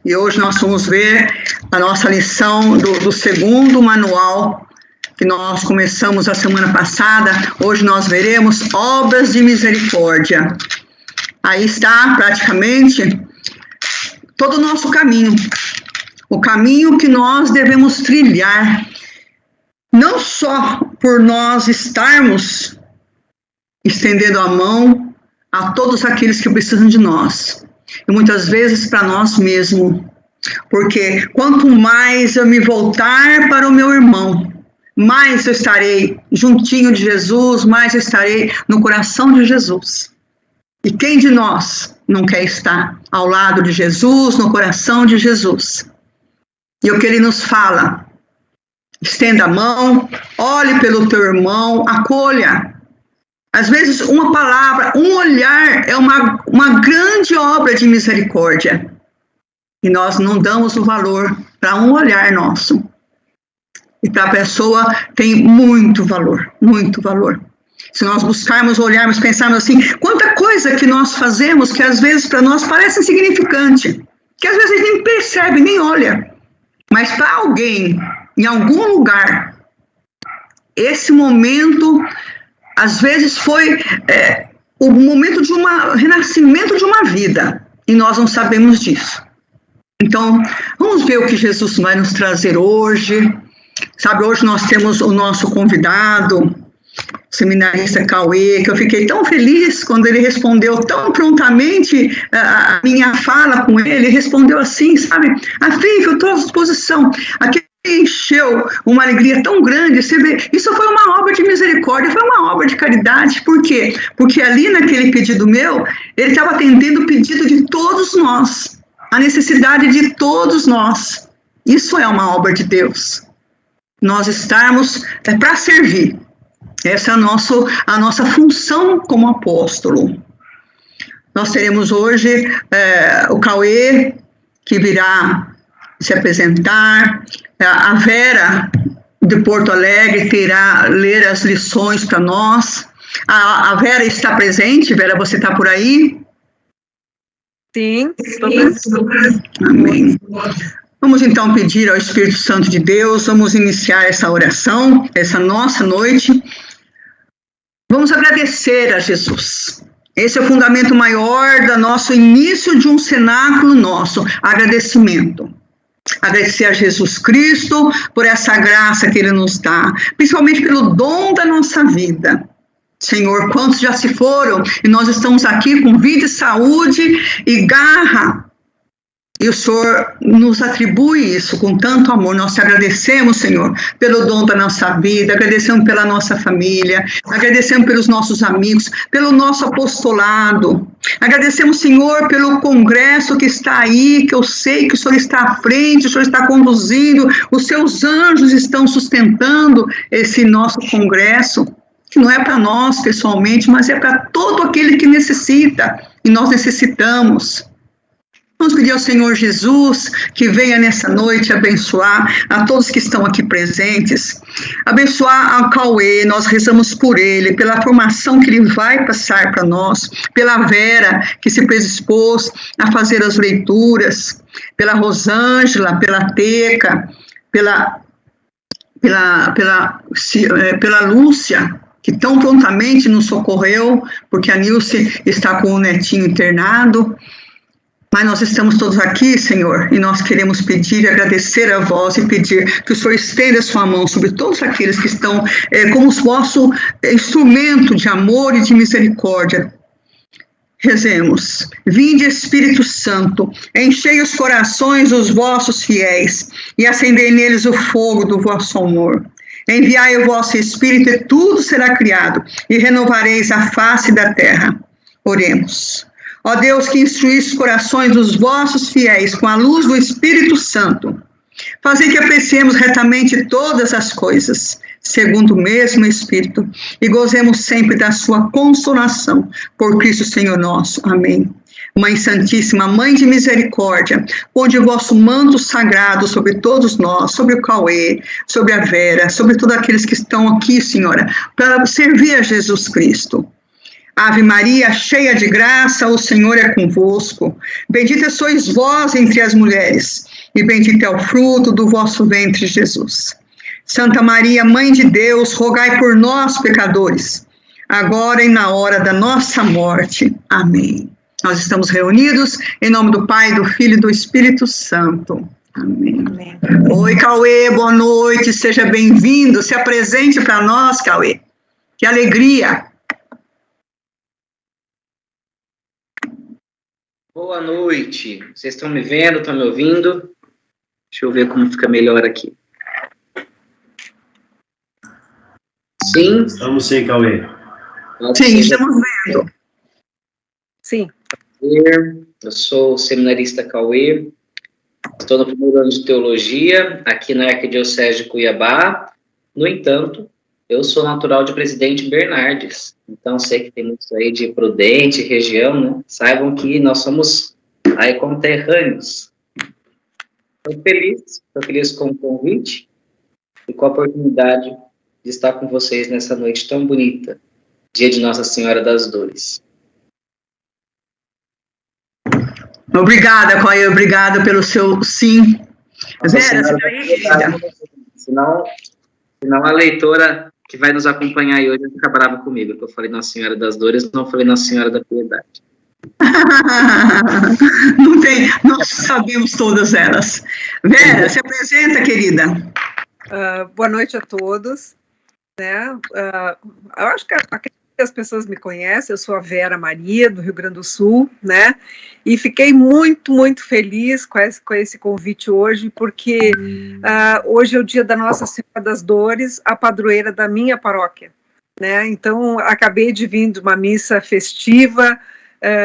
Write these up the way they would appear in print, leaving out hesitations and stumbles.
E hoje nós vamos ver a nossa lição do segundo manual que nós começamos a semana passada. Hoje nós veremos obras de misericórdia. Aí está praticamente todo o nosso caminho, o caminho que nós devemos trilhar, não só por nós estarmos estendendo a mão a todos aqueles que precisam de nós, e muitas vezes para nós mesmos, porque quanto mais eu me voltar para o meu irmão, mais eu estarei juntinho de Jesus, mais eu estarei no coração de Jesus. E quem de nós não quer estar ao lado de Jesus, no coração de Jesus? E o que ele nos fala: estenda a mão, olhe pelo teu irmão, acolha. Às vezes uma palavra, um olhar é uma grande obra de misericórdia. E nós não damos o valor para um olhar nosso. E para a pessoa tem muito valor, muito valor. Se nós buscarmos, olharmos, pensarmos assim, quanta coisa que nós fazemos que às vezes para nós parece insignificante, que às vezes a gente nem percebe, nem olha. Mas para alguém, em algum lugar, esse momento, às vezes foi o momento de renascimento de uma vida, e nós não sabemos disso. Então, vamos ver o que Jesus vai nos trazer hoje. Sabe, hoje nós temos o nosso convidado, o seminarista Cauê, que eu fiquei tão feliz quando ele respondeu tão prontamente a minha fala com ele. Ele respondeu assim, sabe, Fih, eu estou à disposição. Aquele encheu uma alegria tão grande. Você vê, isso foi uma obra de misericórdia, foi uma obra de caridade. Por quê? Porque ali naquele pedido meu, ele estava atendendo o pedido de todos nós, a necessidade de todos nós. Isso é uma obra de Deus. Nós estarmos para servir. Essa é a nossa função como apóstolo. Nós teremos hoje o Cauê, que virá se apresentar. A Vera, de Porto Alegre, terá ler as lições para nós. A Vera está presente. Vera, você está por aí? Sim, estou presente. Amém. Vamos então pedir ao Espírito Santo de Deus, vamos iniciar essa oração, essa nossa noite. Vamos agradecer a Jesus. Esse é o fundamento maior do nosso início de um cenáculo nosso, agradecimento. Agradecer a Jesus Cristo por essa graça que Ele nos dá, principalmente pelo dom da nossa vida. Senhor, quantos já se foram e nós estamos aqui com vida e saúde e garra. E o Senhor nos atribui isso com tanto amor. Nós te agradecemos, Senhor, pelo dom da nossa vida, agradecemos pela nossa família, agradecemos pelos nossos amigos, pelo nosso apostolado. Agradecemos, Senhor, pelo congresso que está aí, que eu sei que o Senhor está à frente, o Senhor está conduzindo, os seus anjos estão sustentando esse nosso congresso, que não é para nós pessoalmente, mas é para todo aquele que necessita, e nós necessitamos. Vamos pedir ao Senhor Jesus que venha nessa noite abençoar a todos que estão aqui presentes, abençoar ao Cauê. Nós rezamos por ele, pela formação que ele vai passar para nós, pela Vera, que se predispôs a fazer as leituras, pela Rosângela, pela Teca, pela Lúcia, que tão prontamente nos socorreu, porque a Nilce está com o netinho internado. Mas nós estamos todos aqui, Senhor, e nós queremos pedir e agradecer a vós e pedir que o Senhor estenda a sua mão sobre todos aqueles que estão como o vosso instrumento de amor e de misericórdia. Rezemos. Vinde, Espírito Santo, enchei os corações dos vossos fiéis e acendei neles o fogo do vosso amor. Enviai o vosso Espírito e tudo será criado e renovareis a face da terra. Oremos. Ó Deus, que instruís os corações dos vossos fiéis com a luz do Espírito Santo, fazei que apreciemos retamente todas as coisas, segundo o mesmo Espírito, e gozemos sempre da sua consolação, por Cristo Senhor nosso. Amém. Mãe Santíssima, Mãe de Misericórdia, ponde o vosso manto sagrado sobre todos nós, sobre o Cauê, sobre a Vera, sobre todos aqueles que estão aqui, Senhora, para servir a Jesus Cristo. Ave Maria, cheia de graça, o Senhor é convosco. Bendita sois vós entre as mulheres, e bendito é o fruto do vosso ventre, Jesus. Santa Maria, Mãe de Deus, rogai por nós, pecadores, agora e na hora da nossa morte. Amém. Nós estamos reunidos em nome do Pai, do Filho e do Espírito Santo. Amém. Amém. Oi, Cauê, boa noite, seja bem-vindo. Se apresente para nós, Cauê. Que alegria. Boa noite. Vocês estão me vendo, estão me ouvindo? Deixa eu ver como fica melhor aqui. Sim? Estamos sim, Cauê. Sim, estamos vendo. Sim. Eu sou o seminarista Cauê. Estou no primeiro ano de teologia, aqui na Arquidiocese de Cuiabá. No entanto, eu sou natural de Presidente Bernardes. Então, sei que tem muitos aí de Prudente, região, né? Saibam que nós somos aí conterrâneos. Estou feliz com o convite e com a oportunidade de estar com vocês nessa noite tão bonita, dia de Nossa Senhora das Dores. Obrigada, Cauê, obrigada pelo seu sim. Vera, você tá aí, querida? Senão a leitora que vai nos acompanhar aí hoje vai ficar brava comigo, porque eu falei Nossa Senhora das Dores, não falei Nossa Senhora da Piedade. Não tem, nós sabemos todas elas. Vera, se apresenta, querida. Boa noite a todos. Né? Eu acho que as pessoas me conhecem, eu sou a Vera Maria, do Rio Grande do Sul, né? E fiquei muito, muito feliz com esse convite hoje, porque hoje é o dia da Nossa Senhora das Dores, a padroeira da minha paróquia, né? Então, acabei de vir de uma missa festiva,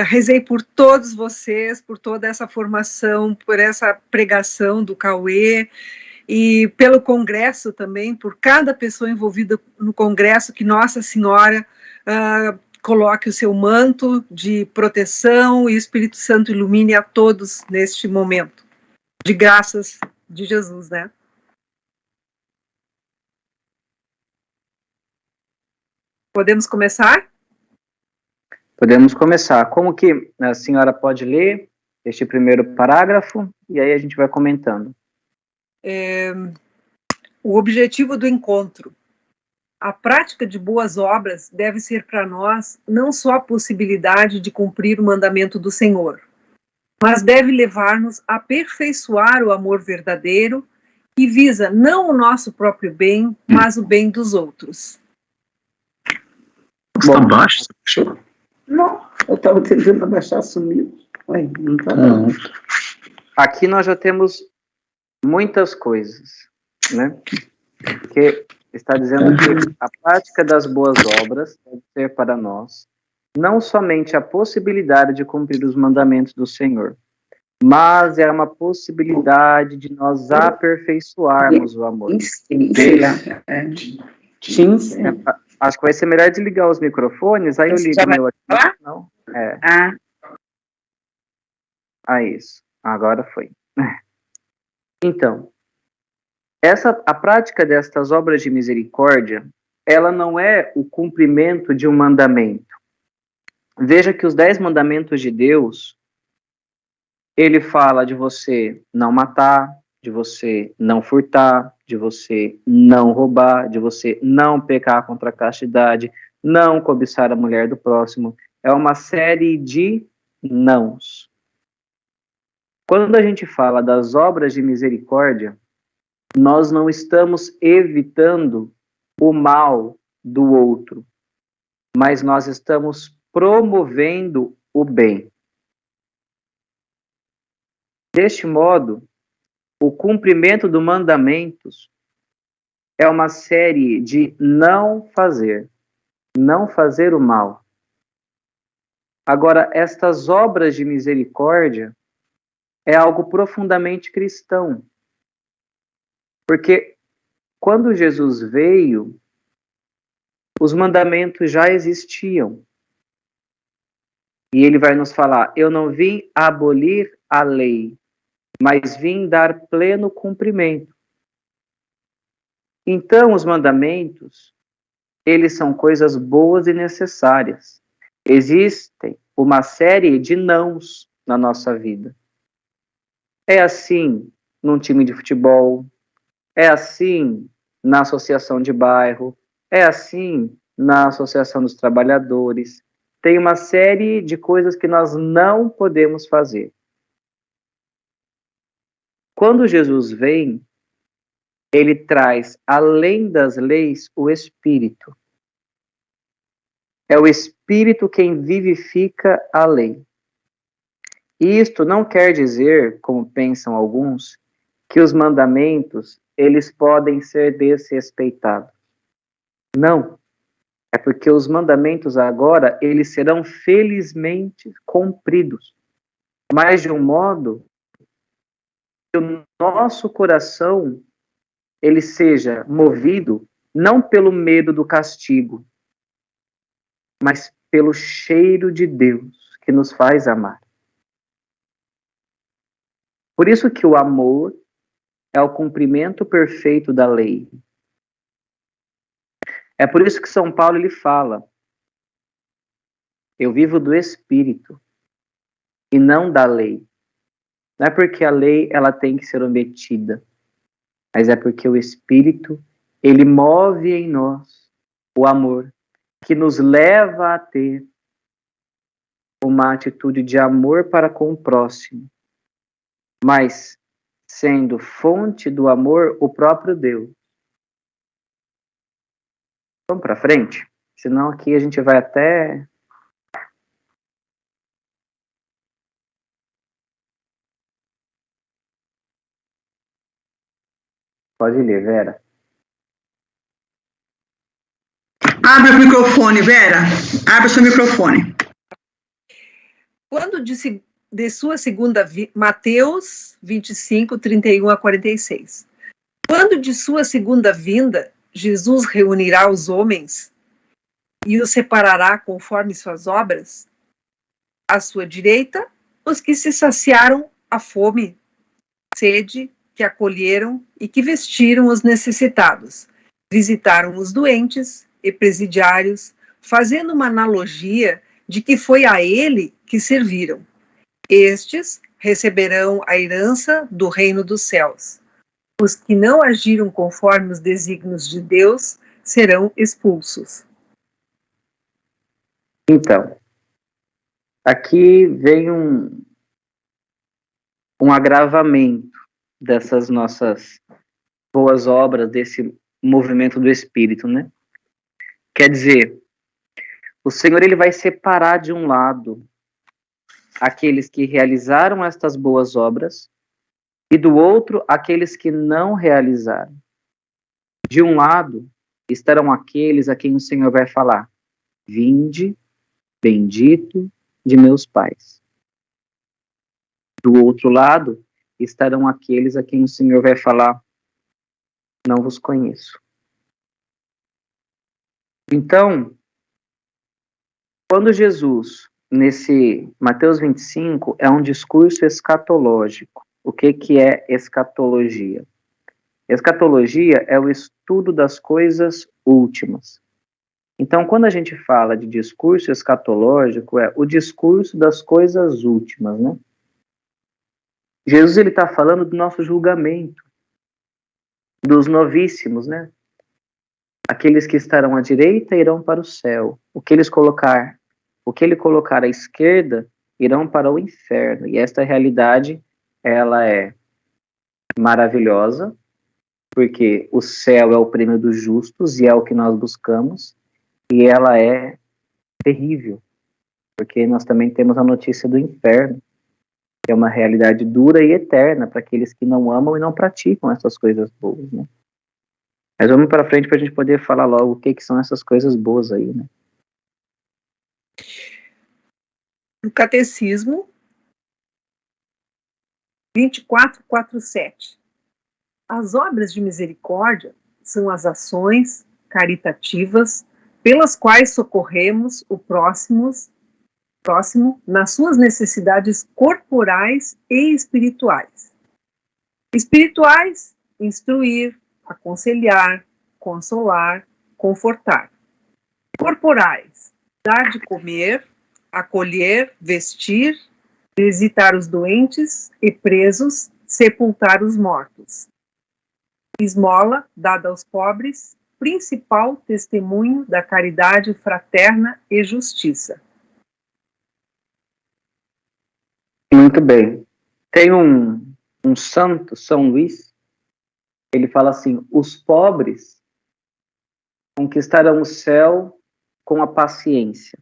rezei por todos vocês, por toda essa formação, por essa pregação do Cauê, e pelo congresso também, por cada pessoa envolvida no congresso, que Nossa Senhora coloque o seu manto de proteção e o Espírito Santo ilumine a todos neste momento, de graças de Jesus, né? Podemos começar? Podemos começar. Como que a senhora pode ler este primeiro parágrafo? E aí a gente vai comentando. O objetivo do encontro. A prática de boas obras deve ser para nós não só a possibilidade de cumprir o mandamento do Senhor, mas deve levar-nos a aperfeiçoar o amor verdadeiro que visa não o nosso próprio bem, mas o bem dos outros. Está baixo? Não, eu estava tentando abaixar, sumiu. Ué, não está não. Aqui nós já temos muitas coisas, né? Porque está dizendo que a prática das boas obras deve ser para nós não somente a possibilidade de cumprir os mandamentos do Senhor, mas é uma possibilidade de nós aperfeiçoarmos o amor. Acho que vai ser melhor desligar os microfones, aí eu ligo o meu aqui. Não? Isso. Agora foi. Então, a prática destas obras de misericórdia, ela não é o cumprimento de um mandamento. Veja que os 10 mandamentos de Deus, ele fala de você não matar, de você não furtar, de você não roubar, de você não pecar contra a castidade, não cobiçar a mulher do próximo. É uma série de nãos. Quando a gente fala das obras de misericórdia, nós não estamos evitando o mal do outro, mas nós estamos promovendo o bem. Deste modo, o cumprimento dos mandamentos é uma série de não fazer o mal. Agora, estas obras de misericórdia é algo profundamente cristão. Porque quando Jesus veio, os mandamentos já existiam. E ele vai nos falar, eu não vim abolir a lei, mas vim dar pleno cumprimento. Então, os mandamentos, eles são coisas boas e necessárias. Existem uma série de nãos na nossa vida. É assim num time de futebol, é assim na associação de bairro, é assim na associação dos trabalhadores. Tem uma série de coisas que nós não podemos fazer. Quando Jesus vem, ele traz, além das leis, o Espírito. É o Espírito quem vivifica a lei. E isto não quer dizer, como pensam alguns, que os mandamentos, eles podem ser desrespeitados. Não. É porque os mandamentos agora, eles serão felizmente cumpridos. Mas de um modo que o nosso coração, ele seja movido não pelo medo do castigo, mas pelo cheiro de Deus que nos faz amar. Por isso que o amor é o cumprimento perfeito da lei. É por isso que São Paulo ele fala: eu vivo do Espírito e não da lei. Não é porque a lei ela tem que ser obedecida, mas é porque o Espírito ele move em nós o amor que nos leva a ter uma atitude de amor para com o próximo, mas sendo fonte do amor o próprio Deus. Vamos para frente? Senão aqui a gente vai até... Pode ler, Vera. Abre o microfone, Vera. Abre seu microfone. Quando de sua segunda Mateus 25, 31 a 46. Quando de sua segunda vinda, Jesus reunirá os homens e os separará conforme suas obras? À sua direita, os que se saciaram a fome, sede, que acolheram e que vestiram os necessitados, visitaram os doentes e presidiários, fazendo uma analogia de que foi a ele que serviram. Estes receberão a herança do reino dos céus. Os que não agiram conforme os desígnios de Deus serão expulsos. Então, aqui vem um agravamento dessas nossas boas obras, desse movimento do Espírito, né? Quer dizer, o Senhor ele vai separar de um lado aqueles que realizaram estas boas obras e do outro aqueles que não realizaram. De um lado estarão aqueles a quem o Senhor vai falar: vinde, bendito de meus pais. Do outro lado estarão aqueles a quem o Senhor vai falar: não vos conheço. Então, quando Jesus, nesse Mateus 25, é um discurso escatológico. O que é escatologia? Escatologia é o estudo das coisas últimas. Então, quando a gente fala de discurso escatológico, é o discurso das coisas últimas, né? Jesus ele está falando do nosso julgamento, dos novíssimos, né? Aqueles que estarão à direita irão para o céu. O que ele colocar à esquerda irão para o inferno. E esta realidade, ela é maravilhosa, porque o céu é o prêmio dos justos e é o que nós buscamos. E ela é terrível, porque nós também temos a notícia do inferno, que é uma realidade dura e eterna para aqueles que não amam e não praticam essas coisas boas, né? Mas vamos para frente para a gente poder falar logo o que são essas coisas boas aí, né? No Catecismo 24:47. As obras de misericórdia são as ações caritativas pelas quais socorremos o próximo nas suas necessidades corporais e espirituais. Espirituais, instruir, aconselhar, consolar, confortar. Corporais, dar de comer, acolher, vestir, visitar os doentes e presos, sepultar os mortos. Esmola dada aos pobres, principal testemunho da caridade fraterna e justiça. Muito bem. Tem um santo, São Luís, ele fala assim: os pobres conquistarão o céu com a paciência,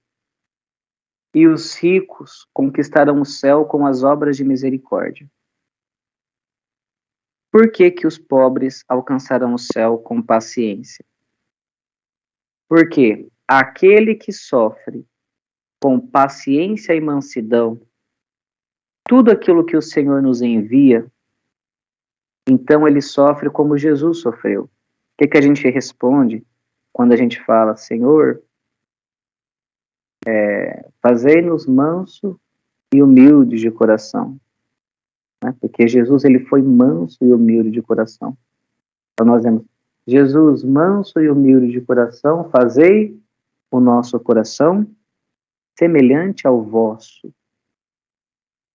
e os ricos conquistarão o céu com as obras de misericórdia. Por que que os pobres alcançarão o céu com paciência? Porque aquele que sofre com paciência e mansidão tudo aquilo que o Senhor nos envia, então ele sofre como Jesus sofreu. O que que a gente responde quando a gente fala: Senhor, fazei-nos manso e humilde de coração, né? Porque Jesus, ele foi manso e humilde de coração. Então nós vemos: Jesus, manso e humilde de coração, fazei o nosso coração semelhante ao vosso.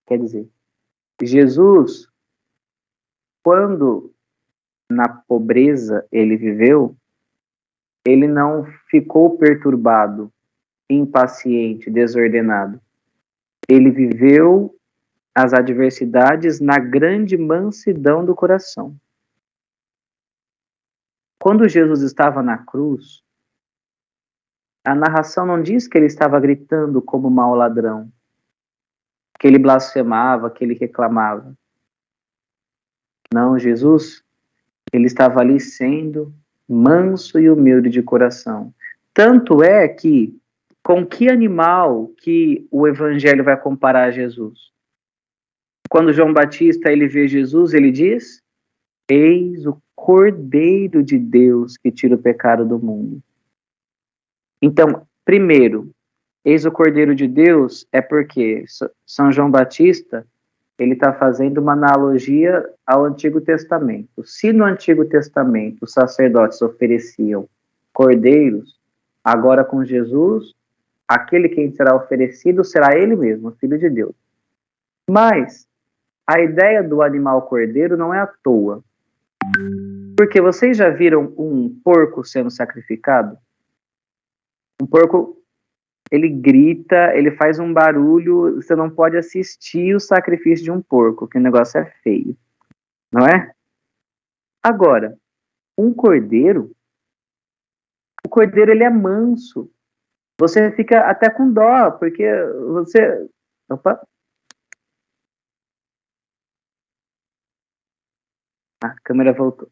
Quer dizer, Jesus, quando na pobreza ele viveu, ele não ficou perturbado, impaciente, desordenado. Ele viveu as adversidades na grande mansidão do coração. Quando Jesus estava na cruz, a narração não diz que ele estava gritando como mau ladrão, que ele blasfemava, que ele reclamava. Não, Jesus, ele estava ali sendo manso e humilde de coração. Tanto é que, com que animal que o Evangelho vai comparar a Jesus? Quando João Batista ele vê Jesus, ele diz: eis o Cordeiro de Deus que tira o pecado do mundo. Então, primeiro, eis o Cordeiro de Deus é porque São João Batista ele está fazendo uma analogia ao Antigo Testamento. Se no Antigo Testamento os sacerdotes ofereciam cordeiros, agora com Jesus, aquele quem será oferecido será ele mesmo, o Filho de Deus. Mas a ideia do animal cordeiro não é à toa. Porque vocês já viram um porco sendo sacrificado? Um porco, ele grita, ele faz um barulho, você não pode assistir o sacrifício de um porco, que o negócio é feio, não é? Agora, um cordeiro, o cordeiro ele é manso. Você fica até com dó, porque você... Opa! A câmera voltou.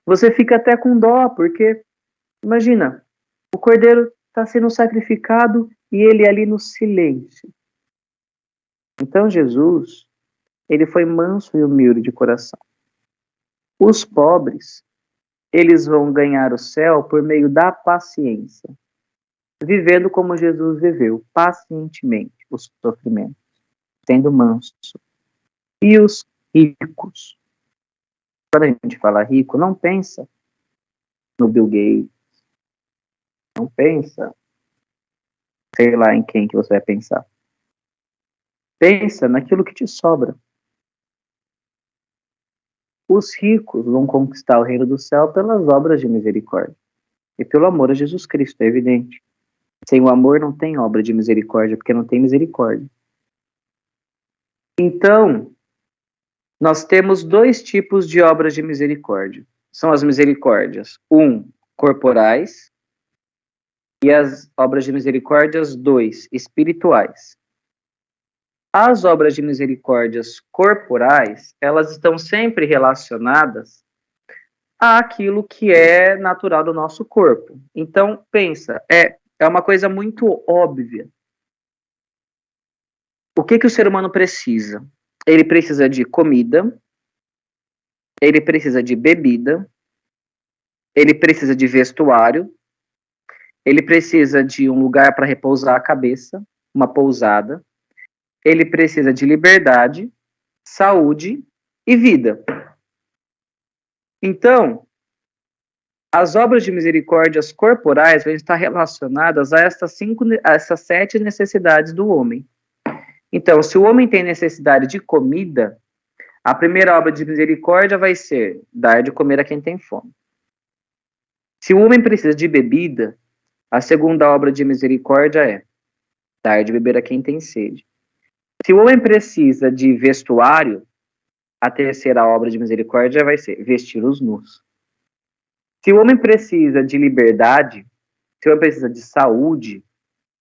Você fica até com dó, porque, imagina, o cordeiro está sendo sacrificado e ele ali no silêncio. Então Jesus, ele foi manso e humilde de coração. Os pobres, eles vão ganhar o céu por meio da paciência, vivendo como Jesus viveu, pacientemente os sofrimentos, sendo manso. E os ricos? Quando a gente fala rico, não pensa no Bill Gates, não pensa, sei lá em quem que você vai pensar. Pensa naquilo que te sobra. Os ricos vão conquistar o reino do céu pelas obras de misericórdia e pelo amor a Jesus Cristo, é evidente. Sem o amor não tem obra de misericórdia, porque não tem misericórdia. Então, nós temos dois tipos de obras de misericórdia. São as misericórdias, corporais, e as obras de misericórdias, espirituais. As obras de misericórdias corporais, elas estão sempre relacionadas àquilo que é natural do nosso corpo. Então, pensa, é uma coisa muito óbvia. O que o ser humano precisa? Ele precisa de comida, ele precisa de bebida, ele precisa de vestuário, ele precisa de um lugar para repousar a cabeça, uma pousada, ele precisa de liberdade, saúde e vida. Então, As obras de misericórdias corporais vão estar relacionadas a essas 7 necessidades do homem. Então, se o homem tem necessidade de comida, a primeira obra de misericórdia vai ser dar de comer a quem tem fome. Se o homem precisa de bebida, a segunda obra de misericórdia é dar de beber a quem tem sede. Se o homem precisa de vestuário, a terceira obra de misericórdia vai ser vestir os nus. Se o homem precisa de liberdade, se o homem precisa de saúde,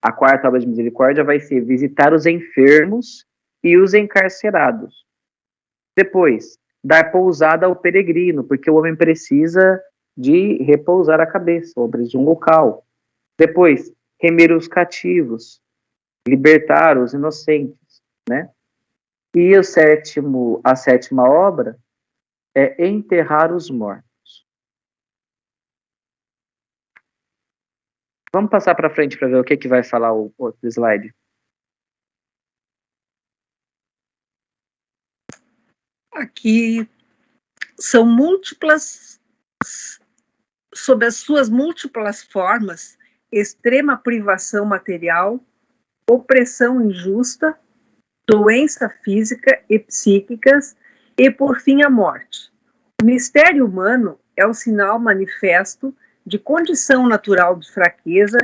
a quarta obra de misericórdia vai ser visitar os enfermos e os encarcerados. Depois, dar pousada ao peregrino, porque o homem precisa de repousar a cabeça, obras de um local. Depois, remir os cativos, libertar os inocentes, né? E a sétima obra é enterrar os mortos. Vamos passar para frente para ver o que vai falar o outro slide. Aqui são múltiplas, sob as suas múltiplas formas, extrema privação material, opressão injusta, doença física e psíquicas e, por fim, a morte. O mistério humano é o sinal manifesto de condição natural de fraqueza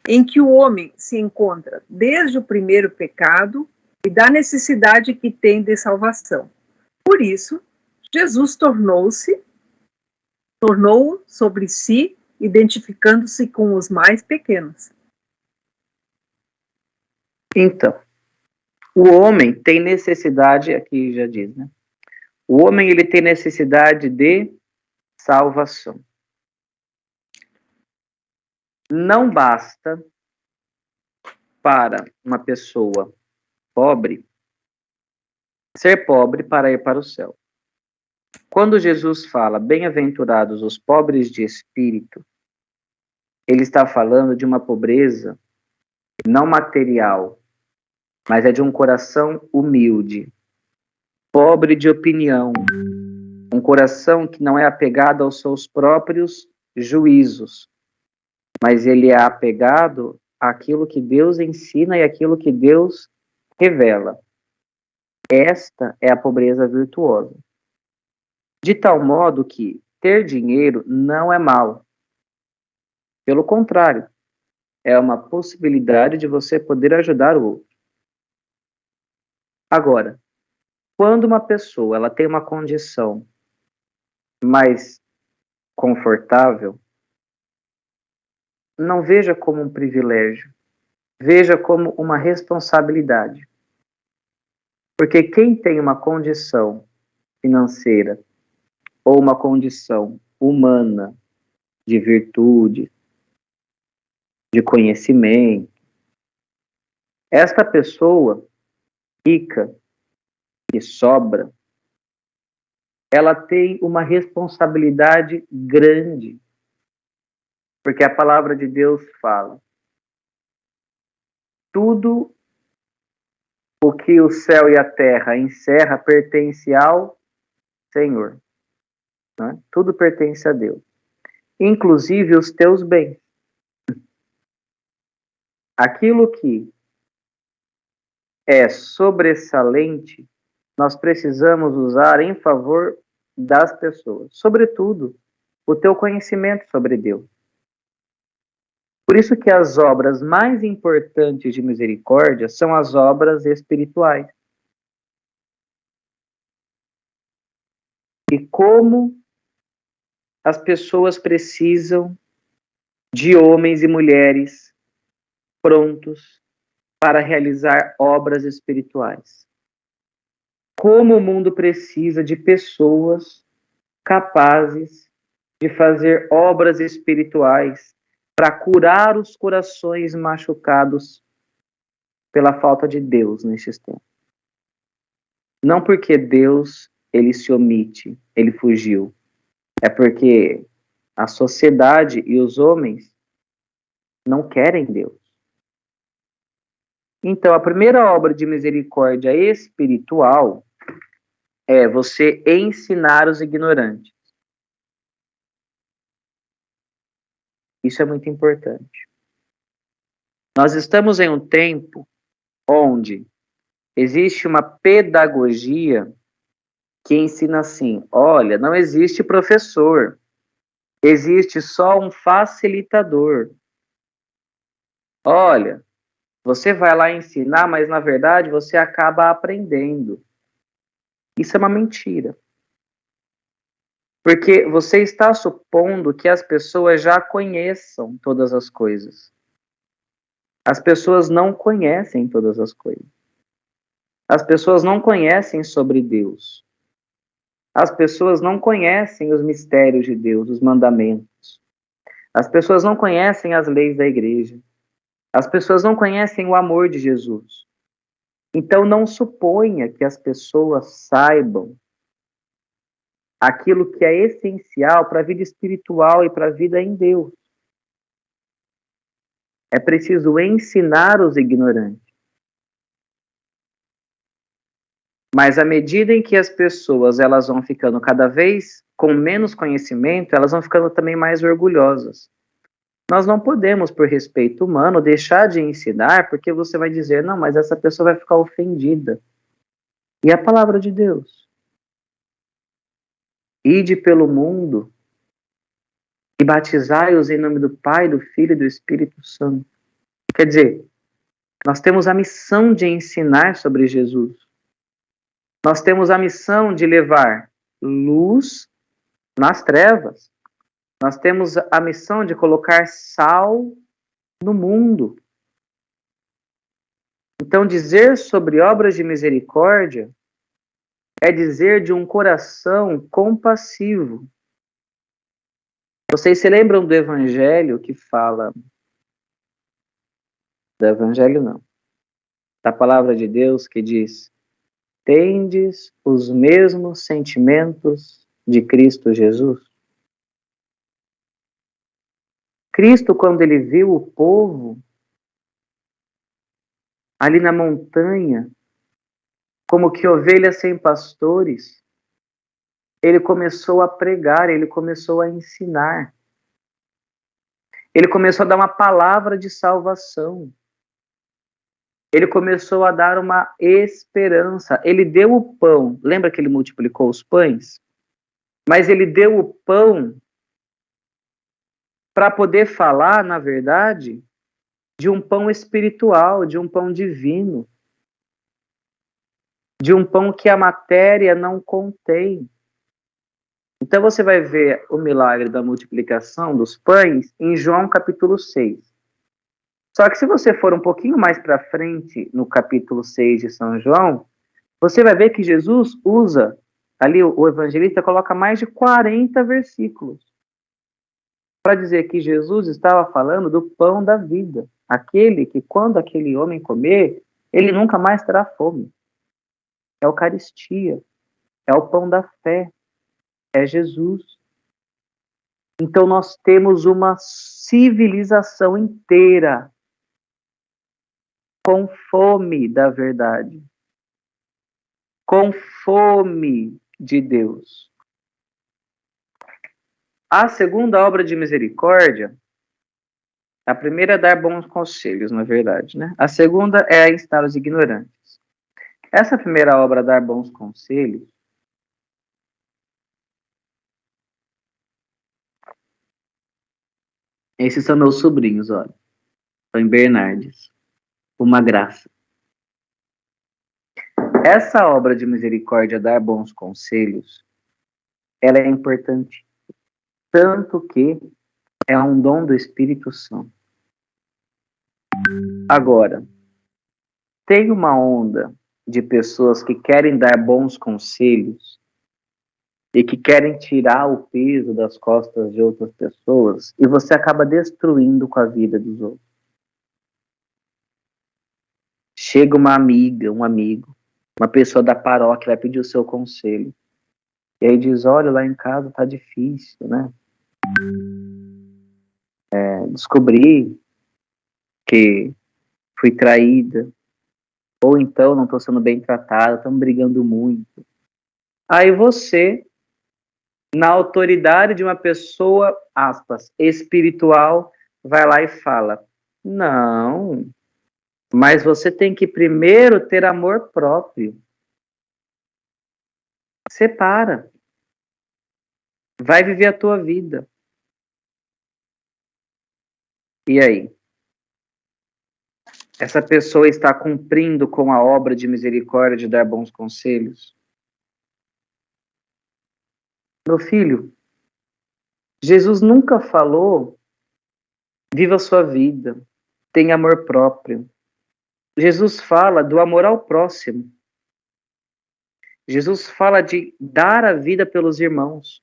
em que o homem se encontra desde o primeiro pecado e da necessidade que tem de salvação. Por isso, Jesus tornou sobre si, identificando-se com os mais pequenos. Então, o homem tem necessidade, aqui já diz, né? O homem, ele tem necessidade de salvação. Não basta para uma pessoa pobre ser pobre para ir para o céu. Quando Jesus fala, bem-aventurados os pobres de espírito, ele está falando de uma pobreza não material, mas é de um coração humilde, pobre de opinião, um coração que não é apegado aos seus próprios juízos, mas ele é apegado àquilo que Deus ensina e àquilo que Deus revela. Esta é a pobreza virtuosa. De tal modo que ter dinheiro não é mal. Pelo contrário, é uma possibilidade de você poder ajudar o outro. Agora, quando uma pessoa ela tem uma condição mais confortável, não veja como um privilégio, veja como uma responsabilidade. Porque quem tem uma condição financeira ou uma condição humana de virtude, de conhecimento, esta pessoa rica e sobra, ela tem uma responsabilidade grande. Porque a palavra de Deus fala: tudo o que o céu e a terra encerra pertence ao Senhor. Né? Tudo pertence a Deus. Inclusive os teus bens. Aquilo que é sobressalente, nós precisamos usar em favor das pessoas. Sobretudo, o teu conhecimento sobre Deus. Por isso que as obras mais importantes de misericórdia são as obras espirituais. E como as pessoas precisam de homens e mulheres prontos para realizar obras espirituais. Como o mundo precisa de pessoas capazes de fazer obras espirituais para curar os corações machucados pela falta de Deus nestes tempos. Não porque Deus, ele se omite, ele fugiu. É porque a sociedade e os homens não querem Deus. Então, a primeira obra de misericórdia espiritual é você ensinar os ignorantes. Isso é muito importante. Nós estamos em um tempo onde existe uma pedagogia que ensina assim: olha, não existe professor, existe só um facilitador. Olha, você vai lá ensinar, mas na verdade você acaba aprendendo. Isso é uma mentira. Porque você está supondo que as pessoas já conheçam todas as coisas. As pessoas não conhecem todas as coisas. As pessoas não conhecem sobre Deus. As pessoas não conhecem os mistérios de Deus, os mandamentos. As pessoas não conhecem as leis da igreja. As pessoas não conhecem o amor de Jesus. Então não suponha que as pessoas saibam aquilo que é essencial para a vida espiritual e para a vida em Deus. É preciso ensinar os ignorantes. Mas à medida em que as pessoas elas vão ficando cada vez com menos conhecimento, elas vão ficando também mais orgulhosas. Nós não podemos, por respeito humano, deixar de ensinar, porque você vai dizer, não, mas essa pessoa vai ficar ofendida. E a palavra de Deus? Ide pelo mundo e batizai-os em nome do Pai, do Filho e do Espírito Santo. Quer dizer, nós temos a missão de ensinar sobre Jesus. Nós temos a missão de levar luz nas trevas. Nós temos a missão de colocar sal no mundo. Então, dizer sobre obras de misericórdia é dizer de um coração compassivo. Vocês se lembram do Evangelho que fala... Do Evangelho não. Da palavra de Deus que diz: tendes os mesmos sentimentos de Cristo Jesus? Cristo, quando ele viu o povo ali na montanha, como que ovelhas sem pastores, ele começou a pregar, ele começou a ensinar. Ele começou a dar uma palavra de salvação. Ele começou a dar uma esperança. Ele deu o pão. Lembra que ele multiplicou os pães? Mas ele deu o pão para poder falar, na verdade, de um pão espiritual, de um pão divino, de um pão que a matéria não contém. Então você vai ver o milagre da multiplicação dos pães em João capítulo 6. Só que se você for um pouquinho mais para frente, no capítulo 6 de São João, você vai ver que Jesus usa, ali o evangelista coloca mais de 40 versículos para dizer que Jesus estava falando do pão da vida. Aquele que, quando aquele homem comer, ele nunca mais terá fome. É a Eucaristia, é o pão da fé, é Jesus. Então nós temos uma civilização inteira com fome da verdade, com fome de Deus. A segunda obra de misericórdia, a primeira é dar bons conselhos, na verdade, né? A segunda é ensinar os ignorantes. Essa primeira obra, dar bons conselhos, esses são meus sobrinhos, olha. Estão em Bernardes. Uma graça. Essa obra de misericórdia, dar bons conselhos, ela é importante, tanto que é um dom do Espírito Santo. Agora, tem uma onda de pessoas que querem dar bons conselhos e que querem tirar o peso das costas de outras pessoas, e você acaba destruindo com a vida dos outros. Chega uma amiga, um amigo, uma pessoa da paróquia vai pedir o seu conselho. E aí diz, olha, lá em casa tá difícil, né? Descobri que fui traída, ou então não estou sendo bem tratada, estamos brigando muito. Aí você, na autoridade de uma pessoa, aspas, espiritual, vai lá e fala: não, mas você tem que primeiro ter amor próprio. Separa. Vai viver a tua vida. E aí? Essa pessoa está cumprindo com a obra de misericórdia de dar bons conselhos? Meu filho, Jesus nunca falou: viva a sua vida, tenha amor próprio. Jesus fala do amor ao próximo. Jesus fala de dar a vida pelos irmãos.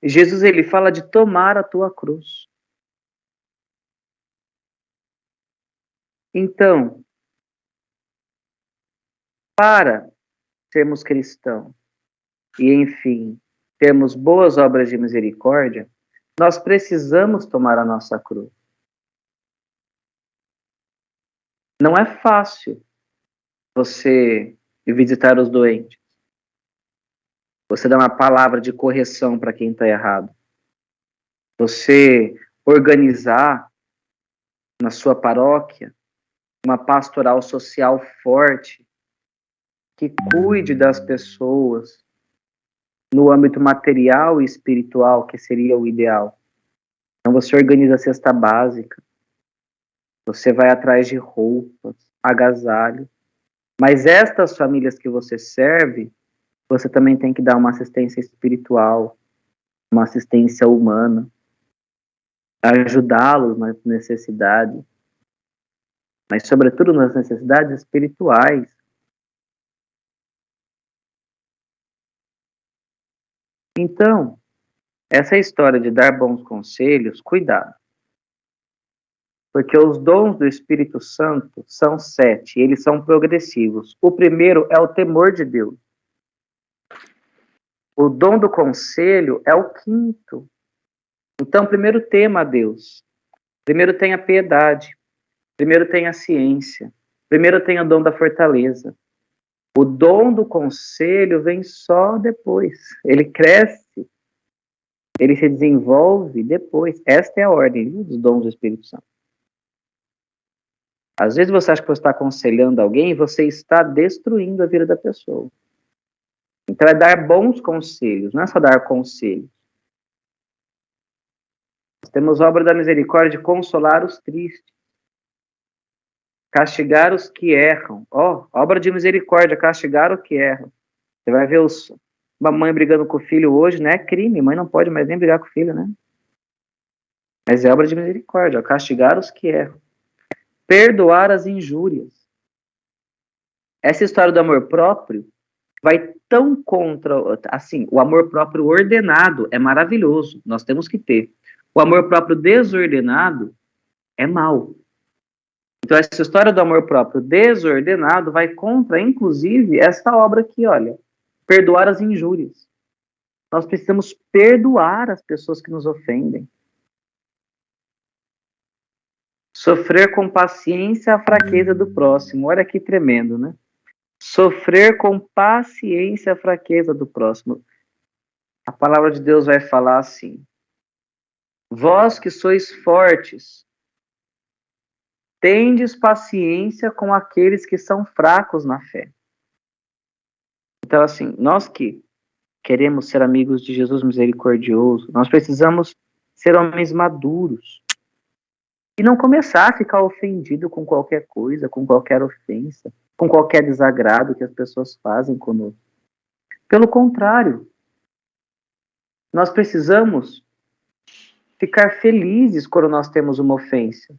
Jesus, ele fala de tomar a tua cruz. Então, para sermos cristãos e, enfim, termos boas obras de misericórdia, nós precisamos tomar a nossa cruz. Não é fácil você visitar os doentes. Você dar uma palavra de correção para quem está errado. Você organizar na sua paróquia uma pastoral social forte que cuide das pessoas no âmbito material e espiritual, que seria o ideal. Então você organiza a cesta básica, você vai atrás de roupas, agasalho, mas estas famílias que você serve, você também tem que dar uma assistência espiritual, uma assistência humana, ajudá-los nas necessidades, mas sobretudo nas necessidades espirituais. Então, essa história de dar bons conselhos, cuidado. Porque os dons do Espírito Santo são 7, eles são progressivos. O primeiro é o temor de Deus. O dom do conselho é o 5º. Então, primeiro tema a Deus. Primeiro tem a piedade. Primeiro tem a ciência. Primeiro tem o dom da fortaleza. O dom do conselho vem só depois. Ele cresce. Ele se desenvolve depois. Esta é a ordem, viu, dos dons do Espírito Santo. Às vezes você acha que você está aconselhando alguém e você está destruindo a vida da pessoa. Então é dar bons conselhos, não é só dar conselhos. Nós temos obra da misericórdia de consolar os tristes, castigar os que erram. Obra de misericórdia, castigar os que erram. Você vai ver uma mãe brigando com o filho hoje, não é crime, mãe não pode mais nem brigar com o filho, né? Mas é obra de misericórdia, castigar os que erram. Perdoar as injúrias. Essa história do amor próprio vai tão contra, assim, o amor próprio ordenado é maravilhoso, nós temos que ter. O amor próprio desordenado é mau. Então essa história do amor próprio desordenado vai contra, inclusive, essa obra aqui, olha, perdoar as injúrias. Nós precisamos perdoar as pessoas que nos ofendem. Sofrer com paciência a fraqueza do próximo. Olha que tremendo, né? Sofrer com paciência a fraqueza do próximo. A palavra de Deus vai falar assim: vós que sois fortes, tendes paciência com aqueles que são fracos na fé. Então, assim, nós que queremos ser amigos de Jesus misericordioso, nós precisamos ser homens maduros. E não começar a ficar ofendido com qualquer coisa, com qualquer ofensa, com qualquer desagrado que as pessoas fazem conosco. Pelo contrário, nós precisamos ficar felizes quando nós temos uma ofensa.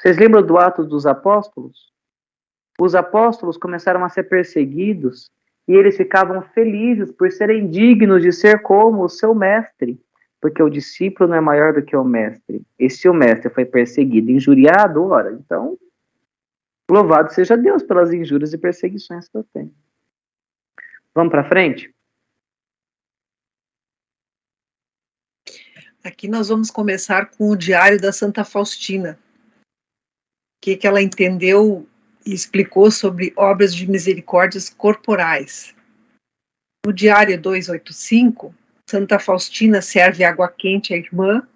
Vocês lembram do Atos dos Apóstolos? Os apóstolos começaram a ser perseguidos e eles ficavam felizes por serem dignos de ser como o seu mestre. Porque o discípulo não é maior do que o mestre. E se o mestre foi perseguido, injuriado, ora, então, louvado seja Deus pelas injúrias e perseguições que eu tenho. Vamos para frente? Aqui nós vamos começar com o Diário da Santa Faustina. O que ela entendeu e explicou sobre obras de misericórdias corporais. No Diário 285, Santa Faustina serve água quente à irmã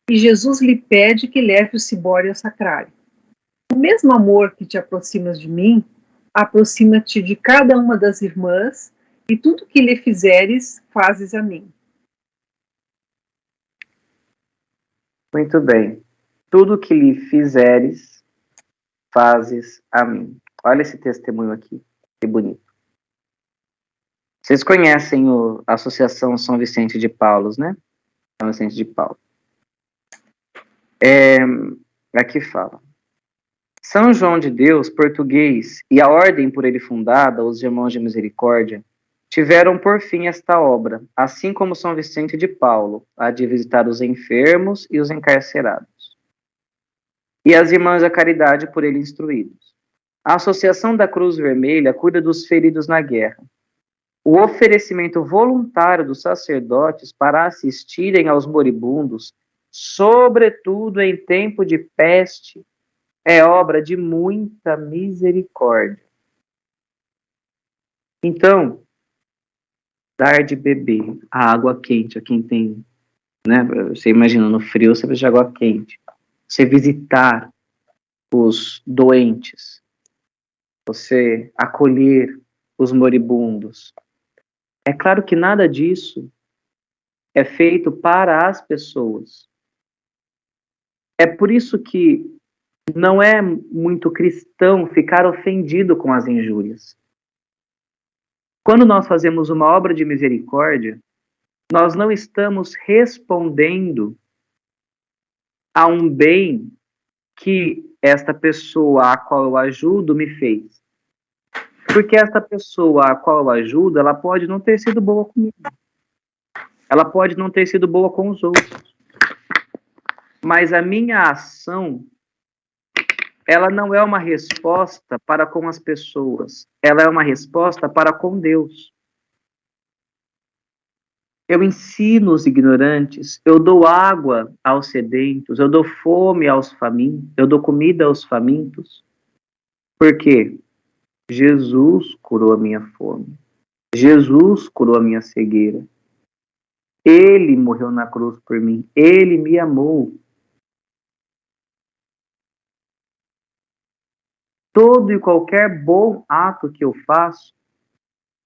e Jesus lhe pede que leve o cibório ao sacrário. O mesmo amor que te aproximas de mim, aproxima-te de cada uma das irmãs, e tudo que lhe fizeres, fazes a mim. Muito bem. Tudo que lhe fizeres, fazes a mim. Olha esse testemunho aqui, que bonito. Vocês conhecem a Associação São Vicente de Paulo, né? São Vicente de Paulo. Aqui fala. São João de Deus, português, e a ordem por ele fundada, os Irmãos de Misericórdia, tiveram por fim esta obra, assim como São Vicente de Paulo, a de visitar os enfermos e os encarcerados. E as Irmãs da Caridade por ele instruídos. A Associação da Cruz Vermelha cuida dos feridos na guerra. O oferecimento voluntário dos sacerdotes para assistirem aos moribundos, sobretudo em tempo de peste, é obra de muita misericórdia. Então, dar de beber a água quente a quem tem, né? Você imagina, no frio você precisa de água quente. Você visitar os doentes, você acolher os moribundos. É claro que nada disso é feito para as pessoas. É por isso que não é muito cristão ficar ofendido com as injúrias. Quando nós fazemos uma obra de misericórdia, nós não estamos respondendo a um bem que esta pessoa a qual eu ajudo me fez. Porque esta pessoa a qual eu ajudo, ela pode não ter sido boa comigo. Ela pode não ter sido boa com os outros. Mas a minha ação, ela não é uma resposta para com as pessoas. Ela é uma resposta para com Deus. Eu ensino os ignorantes, eu dou água aos sedentos, eu dou fome aos famintos, eu dou comida aos famintos. Por quê? Jesus curou a minha fome. Jesus curou a minha cegueira. Ele morreu na cruz por mim. Ele me amou. Todo e qualquer bom ato que eu faço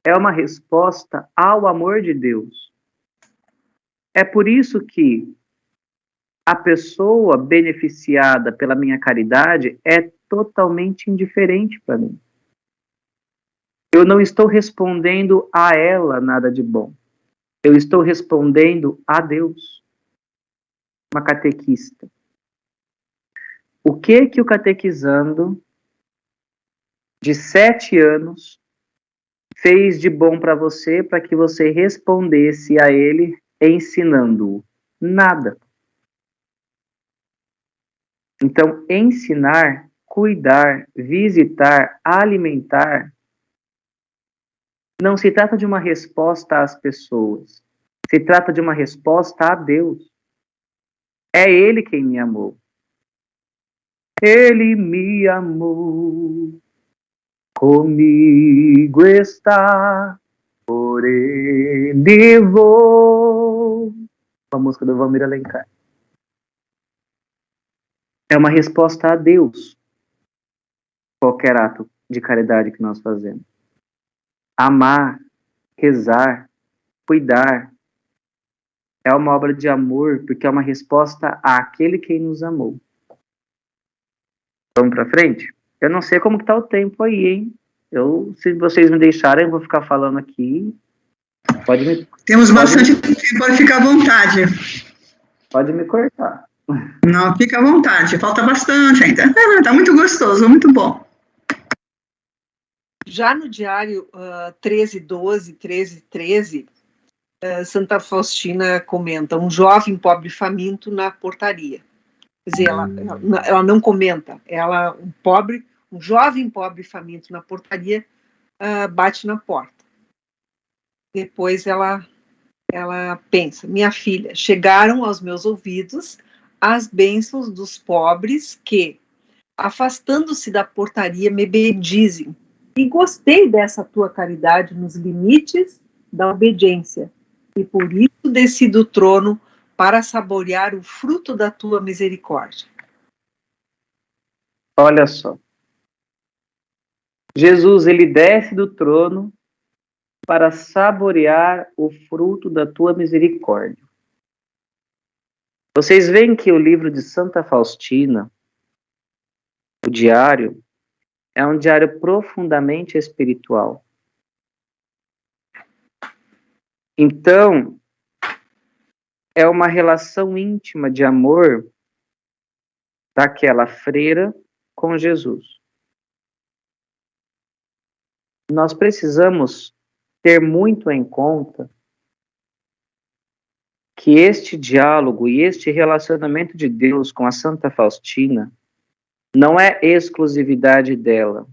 é uma resposta ao amor de Deus. É por isso que a pessoa beneficiada pela minha caridade é totalmente indiferente para mim. Eu não estou respondendo a ela nada de bom. Eu estou respondendo a Deus. Uma catequista. O que o catequizando de 7 anos fez de bom para você que você respondesse a ele ensinando-o? Nada. Então, ensinar, cuidar, visitar, alimentar, não se trata de uma resposta às pessoas. Se trata de uma resposta a Deus. É Ele quem me amou. Ele me amou. Comigo está. Por Ele vou. A música do Valmir Alencar. É uma resposta a Deus. Qualquer ato de caridade que nós fazemos. Amar, rezar, cuidar, é uma obra de amor, porque é uma resposta àquele que nos amou. Vamos para frente? Eu não sei como está o tempo aí, hein? Se vocês me deixarem, eu vou ficar falando aqui. Temos bastante tempo, pode ficar à vontade. Pode me cortar. Não, fica à vontade, falta bastante ainda. Está muito gostoso, muito bom. Já no diário 1312, 1313, Santa Faustina comenta, um jovem pobre faminto na portaria. Quer dizer, ela não comenta, um jovem pobre faminto na portaria bate na porta. Depois ela pensa, minha filha, chegaram aos meus ouvidos as bênçãos dos pobres que, afastando-se da portaria, me bendizem. E gostei dessa tua caridade nos limites da obediência. E por isso desci do trono para saborear o fruto da tua misericórdia. Olha só. Jesus, ele desce do trono para saborear o fruto da tua misericórdia. Vocês veem que o livro de Santa Faustina, o diário, é um diário profundamente espiritual. Então, é uma relação íntima de amor daquela freira com Jesus. Nós precisamos ter muito em conta que este diálogo e este relacionamento de Deus com a Santa Faustina não é exclusividade dela.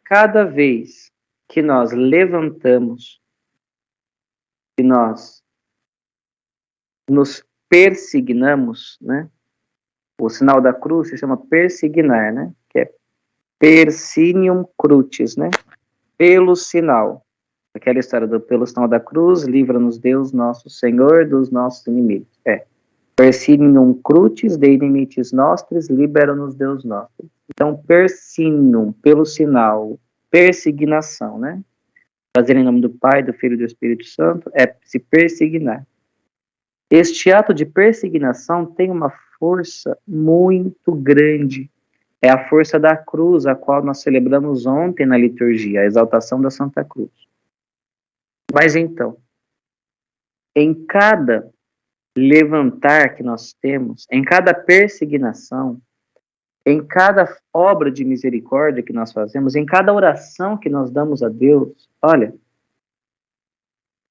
Cada vez que nós levantamos, que nós nos persignamos, né? O sinal da cruz se chama persignar, né? Que é persinium crucis, né? Pelo sinal. Aquela história do pelo sinal da cruz, livra-nos Deus nosso Senhor dos nossos inimigos. Persinium crucis de inimitis nostris, libera-nos Deus nosso. Então, persinium, pelo sinal, persignação, né? Fazer em nome do Pai, do Filho e do Espírito Santo, é se persignar. Este ato de persignação tem uma força muito grande. É a força da cruz, a qual nós celebramos ontem na liturgia, a exaltação da Santa Cruz. Mas então, em cada levantar que nós temos, em cada persignação, em cada obra de misericórdia que nós fazemos, em cada oração que nós damos a Deus, olha,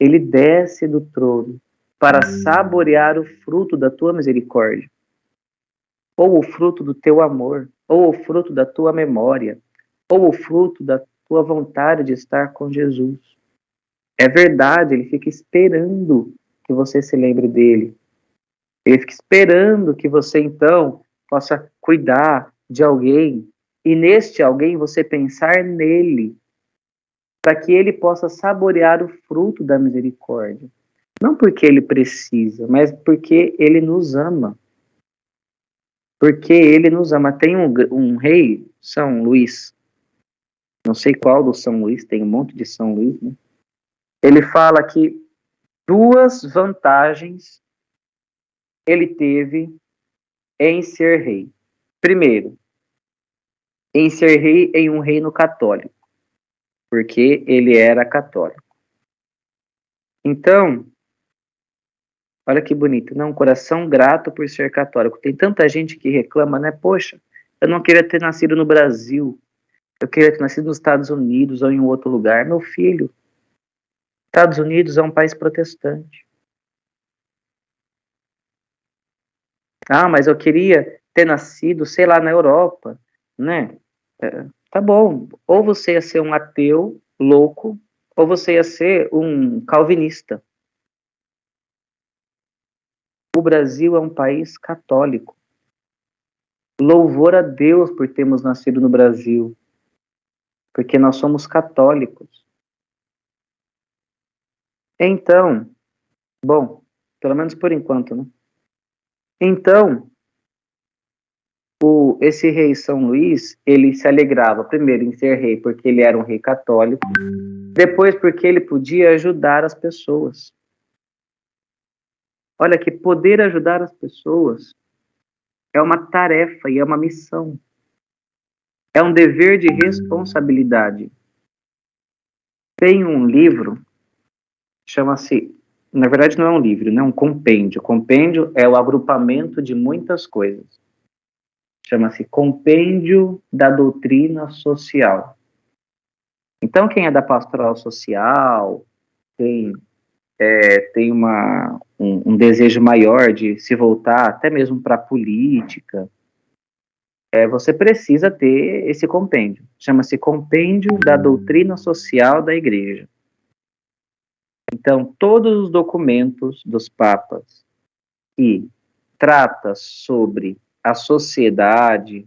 ele desce do trono para saborear o fruto da tua misericórdia, ou o fruto do teu amor, ou o fruto da tua memória, ou o fruto da tua vontade de estar com Jesus. É verdade, ele fica esperando que você se lembre dele. Ele fica esperando que você, então, possa cuidar de alguém, e neste alguém você pensar nele, para que ele possa saborear o fruto da misericórdia. Não porque ele precisa, mas porque ele nos ama. Porque ele nos ama. Tem um rei, São Luís, não sei qual do São Luís, tem um monte de São Luís, né? Ele fala que duas vantagens ele teve em ser rei. Primeiro, em ser rei em um reino católico, porque ele era católico. Então, olha que bonito, né? Um coração grato por ser católico. Tem tanta gente que reclama, né? Poxa, eu não queria ter nascido no Brasil, eu queria ter nascido nos Estados Unidos ou em um outro lugar. Meu filho, Estados Unidos é um país protestante. Ah, mas eu queria ter nascido, sei lá, na Europa, né? Tá bom. Ou você ia ser um ateu louco, ou você ia ser um calvinista. O Brasil é um país católico. Louvor a Deus por termos nascido no Brasil, porque nós somos católicos. Então, bom, pelo menos por enquanto, né? Então, esse rei São Luís, ele se alegrava, primeiro, em ser rei, porque ele era um rei católico, depois, porque ele podia ajudar as pessoas. Olha que poder ajudar as pessoas é uma tarefa e é uma missão. É um dever de responsabilidade. Tem um livro, chama-se, na verdade não é um livro, né? É um compêndio. Compêndio é o agrupamento de muitas coisas. Chama-se Compêndio da Doutrina Social. Então, quem é da pastoral social, tem um desejo maior de se voltar até mesmo para a política, você precisa ter esse compêndio. Chama-se Compêndio da Doutrina Social da Igreja. Então, todos os documentos dos papas que trata sobre a sociedade,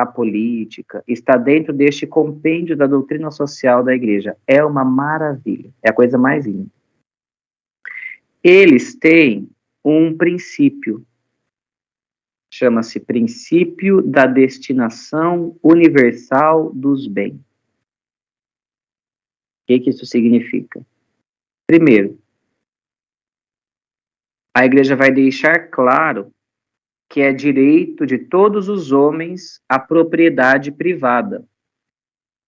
a política, está dentro deste compêndio da doutrina social da igreja. É uma maravilha, é a coisa mais linda. Eles têm um princípio, chama-se princípio da destinação universal dos bens. O que isso significa? Primeiro, a igreja vai deixar claro que é direito de todos os homens a propriedade privada.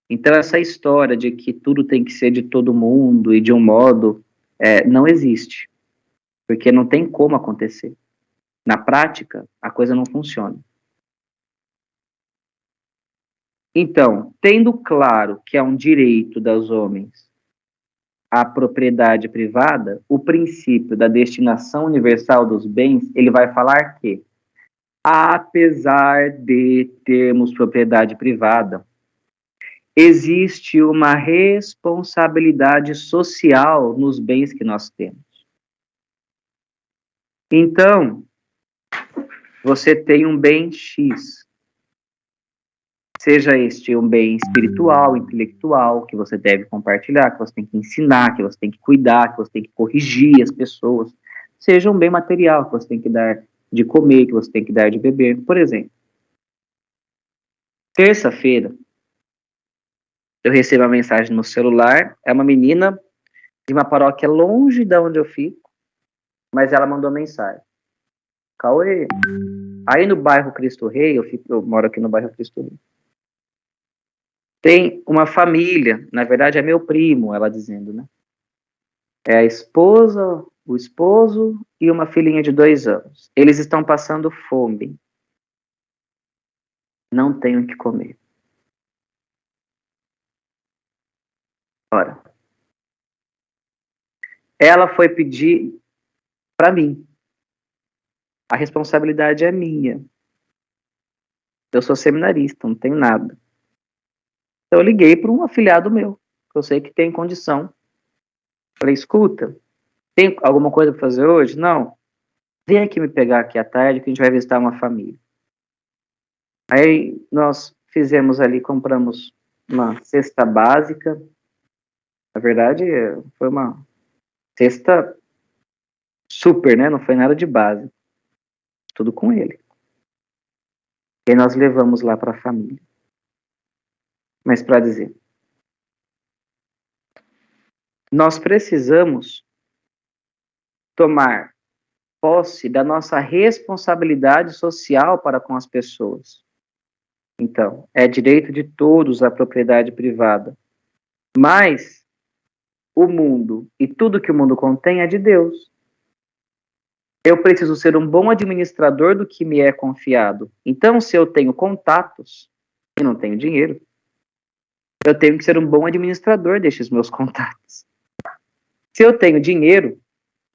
Então, essa história de que tudo tem que ser de todo mundo e de um modo, não existe, porque não tem como acontecer. Na prática, a coisa não funciona. Então, tendo claro que é um direito dos homens a propriedade privada, o princípio da destinação universal dos bens, ele vai falar que, apesar de termos propriedade privada, existe uma responsabilidade social nos bens que nós temos. Então, você tem um bem X, seja este um bem espiritual, intelectual, que você deve compartilhar, que você tem que ensinar, que você tem que cuidar, que você tem que corrigir as pessoas, seja um bem material, que você tem que dar de comer, que você tem que dar de beber. Por exemplo, terça-feira, eu recebo uma mensagem no celular, é uma menina de uma paróquia longe de onde eu fico, mas ela mandou mensagem. Cauê, aí no bairro Cristo Rei, eu moro aqui no bairro Cristo Rei, tem uma família, na verdade é meu primo, ela dizendo, né? É a esposa, o esposo e uma filhinha de 2 anos. Eles estão passando fome. Não têm o que comer. Ora, ela foi pedir para mim. A responsabilidade é minha. Eu sou seminarista, não tenho nada. Então eu liguei para um afilhado meu, que eu sei que tem condição. Falei, escuta, tem alguma coisa para fazer hoje? Não. Vem aqui me pegar aqui à tarde que a gente vai visitar uma família. Aí nós fizemos ali, compramos uma cesta básica. Na verdade, foi uma cesta super, né? Não foi nada de base. Tudo com ele. E aí nós levamos lá para a família. Mas para dizer, nós precisamos tomar posse da nossa responsabilidade social para com as pessoas. Então, é direito de todos a propriedade privada. Mas o mundo e tudo que o mundo contém é de Deus. Eu preciso ser um bom administrador do que me é confiado. Então, se eu tenho contatos e não tenho dinheiro, eu tenho que ser um bom administrador destes meus contatos. Se eu tenho dinheiro,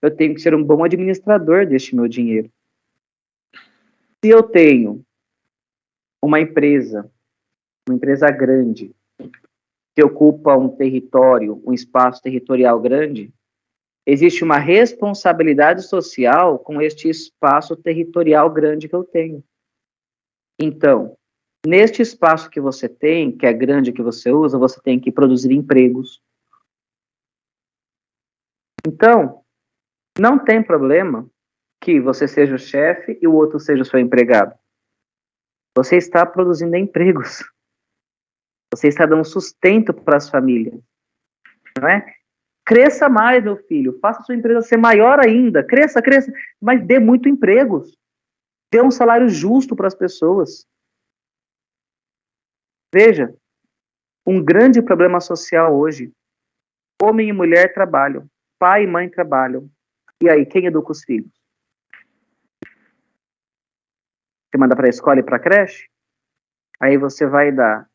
eu tenho que ser um bom administrador deste meu dinheiro. Se eu tenho uma empresa grande, que ocupa um território, um espaço territorial grande, existe uma responsabilidade social com este espaço territorial grande que eu tenho. Então, neste espaço que você tem, que é grande, que você usa, você tem que produzir empregos. Então, não tem problema que você seja o chefe e o outro seja o seu empregado. Você está produzindo empregos. Você está dando sustento para as famílias. Não é? Cresça mais, meu filho. Faça a sua empresa ser maior ainda. Cresça, cresça. Mas dê muito empregos. Dê um salário justo para as pessoas. Veja, um grande problema social hoje. Homem e mulher trabalham. Pai e mãe trabalham. E aí, quem educa os filhos? Você manda para a escola e para a creche? Aí você vai dar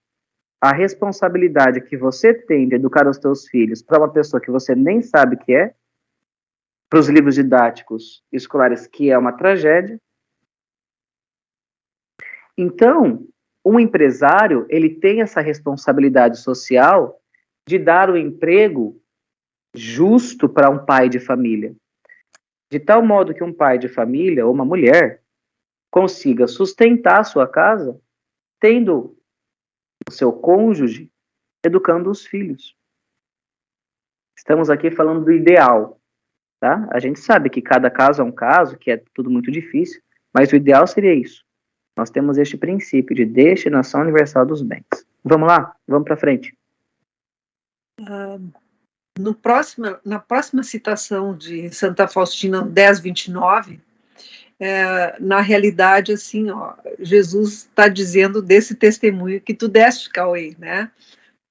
a responsabilidade que você tem de educar os teus filhos para uma pessoa que você nem sabe que é, para os livros didáticos escolares, que é uma tragédia. Então, um empresário, ele tem essa responsabilidade social de dar o emprego justo para um pai de família. De tal modo que um pai de família, ou uma mulher, consiga sustentar a sua casa tendo o seu cônjuge, educando os filhos. Estamos aqui falando do ideal, tá? A gente sabe que cada caso é um caso, que é tudo muito difícil, mas o ideal seria isso. Nós temos este princípio de destinação universal dos bens. Vamos lá? Vamos para frente. Na próxima citação de Santa Faustina 10:29, na realidade, assim, ó, Jesus está dizendo desse testemunho que tu deste, Cauê, né?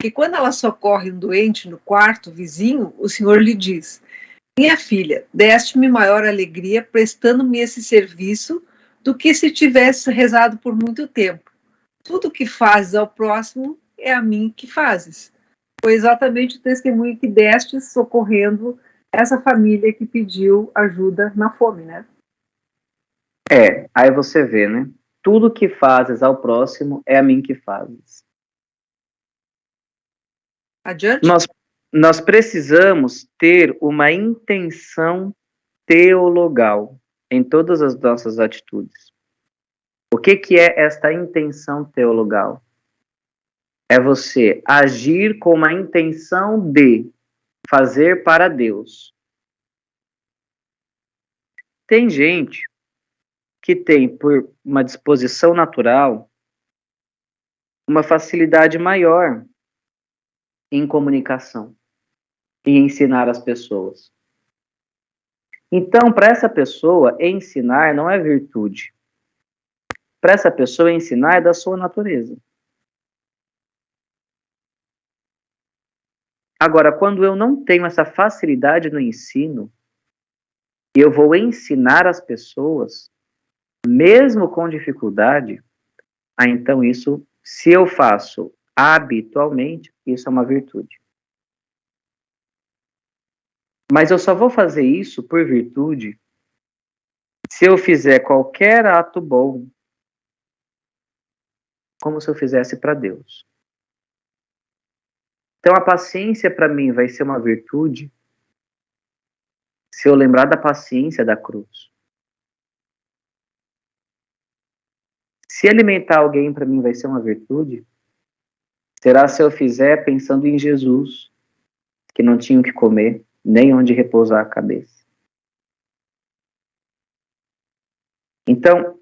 Que quando ela socorre um doente no quarto vizinho, o Senhor lhe diz: minha filha, deste-me maior alegria prestando-me esse serviço do que se tivesse rezado por muito tempo. Tudo que fazes ao próximo é a mim que fazes. Foi exatamente o testemunho que deste socorrendo essa família que pediu ajuda na fome, né? Aí você vê, né? Tudo que fazes ao próximo é a mim que fazes. Adiante? Nós precisamos ter uma intenção teologal em todas as nossas atitudes. O que é esta intenção teologal? É você agir com uma intenção de fazer para Deus. Tem gente que tem, por uma disposição natural, uma facilidade maior em comunicação e ensinar as pessoas. Então, para essa pessoa, ensinar não é virtude. Para essa pessoa, ensinar é da sua natureza. Agora, quando eu não tenho essa facilidade no ensino, e eu vou ensinar as pessoas, mesmo com dificuldade, então isso, se eu faço habitualmente, isso é uma virtude. Mas eu só vou fazer isso por virtude se eu fizer qualquer ato bom, como se eu fizesse para Deus. Então a paciência para mim vai ser uma virtude se eu lembrar da paciência da cruz. Se alimentar alguém para mim vai ser uma virtude, será se eu fizer pensando em Jesus, que não tinha o que comer, nem onde repousar a cabeça. Então,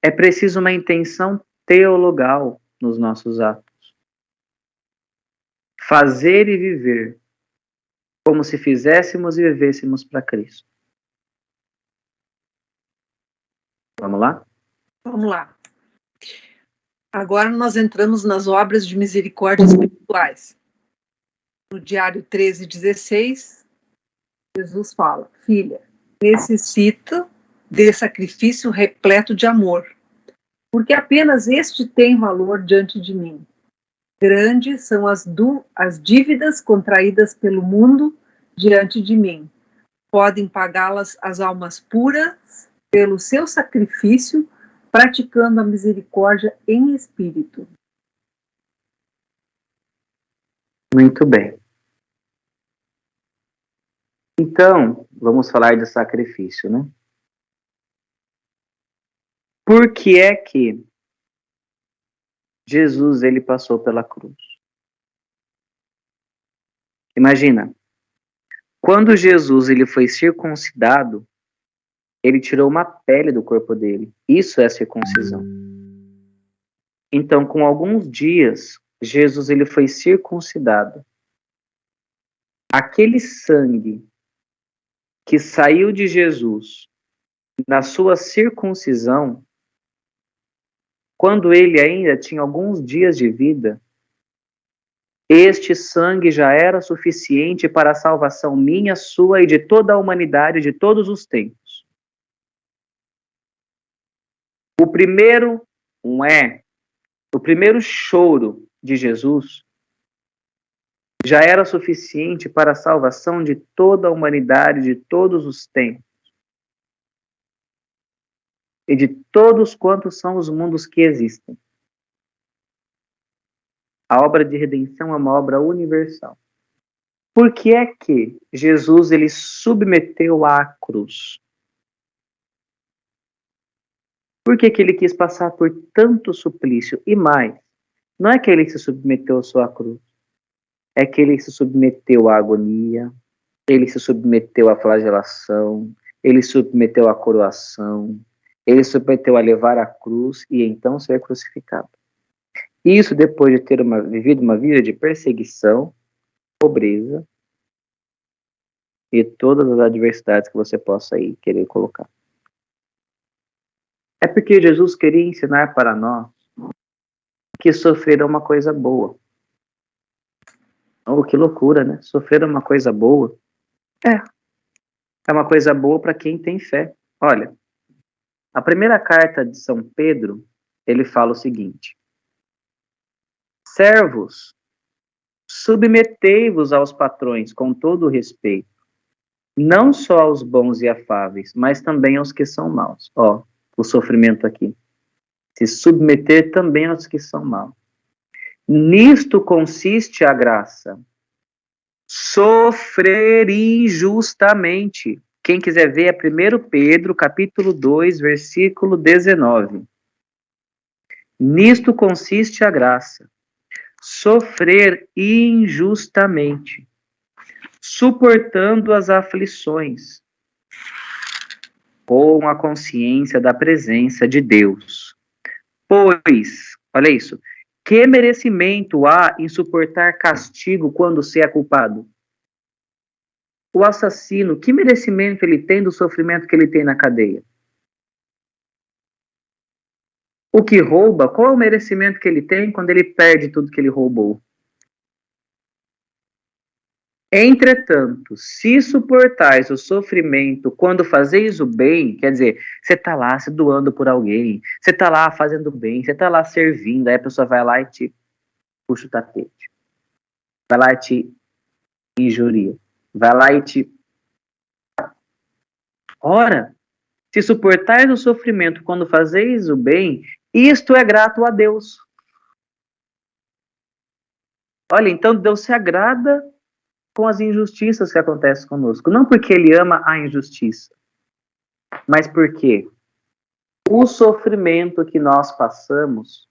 é preciso uma intenção teologal nos nossos atos. Fazer e viver como se fizéssemos e vivêssemos para Cristo. Vamos lá? Vamos lá. Agora nós entramos nas obras de misericórdia espirituais. No diário 13:16, Jesus fala: filha, necessito de sacrifício repleto de amor, porque apenas este tem valor diante de mim. Grandes são as dívidas contraídas pelo mundo diante de mim. Podem pagá-las as almas puras pelo seu sacrifício, praticando a misericórdia em espírito. Muito bem. Então, vamos falar de sacrifício, né? Por que é que Jesus ele passou pela cruz? Imagina, quando Jesus ele foi circuncidado, ele tirou uma pele do corpo dele. Isso é circuncisão. Então, com alguns dias, Jesus ele foi circuncidado. Aquele sangue que saiu de Jesus na sua circuncisão, quando ele ainda tinha alguns dias de vida, este sangue já era suficiente para a salvação minha, sua e de toda a humanidade de todos os tempos. O primeiro choro de Jesus já era suficiente para a salvação de toda a humanidade de todos os tempos. E de todos quantos são os mundos que existem. A obra de redenção é uma obra universal. Por que é que Jesus ele submeteu à cruz? Por que que ele quis passar por tanto suplício? E mais, não é que ele se submeteu à sua cruz, é que ele se submeteu à agonia, ele se submeteu à flagelação, ele se submeteu à coroação, ele se submeteu a levar a cruz e então ser crucificado. Isso depois de ter vivido uma vida de perseguição, pobreza e todas as adversidades que você possa aí querer colocar. É porque Jesus queria ensinar para nós que sofrer é uma coisa boa. Oh, que loucura, né? Sofrer é uma coisa boa. É uma coisa boa para quem tem fé. Olha, a primeira carta de São Pedro, ele fala o seguinte: servos, submetei-vos aos patrões com todo o respeito, não só aos bons e afáveis, mas também aos que são maus. Ó, o sofrimento aqui. Se submeter também aos que são maus. Nisto consiste a graça. Sofrer injustamente. Quem quiser ver é 1 Pedro, capítulo 2, versículo 19. Nisto consiste a graça. Sofrer injustamente, suportando as aflições, com a consciência da presença de Deus. Pois, olha isso, que merecimento há em suportar castigo quando se é culpado? O assassino, que merecimento ele tem do sofrimento que ele tem na cadeia? O que rouba, qual é o merecimento que ele tem quando ele perde tudo que ele roubou? Entretanto, se suportais o sofrimento quando fazeis o bem, quer dizer, você está lá se doando por alguém, você está lá fazendo bem, você está lá servindo, aí a pessoa vai lá e te puxa o tapete, vai lá e te injuria, vai lá e te... Ora, se suportais o sofrimento quando fazeis o bem, isto é grato a Deus. Olha, então Deus se agrada com as injustiças que acontecem conosco. Não porque ele ama a injustiça, mas porque o sofrimento que nós passamos,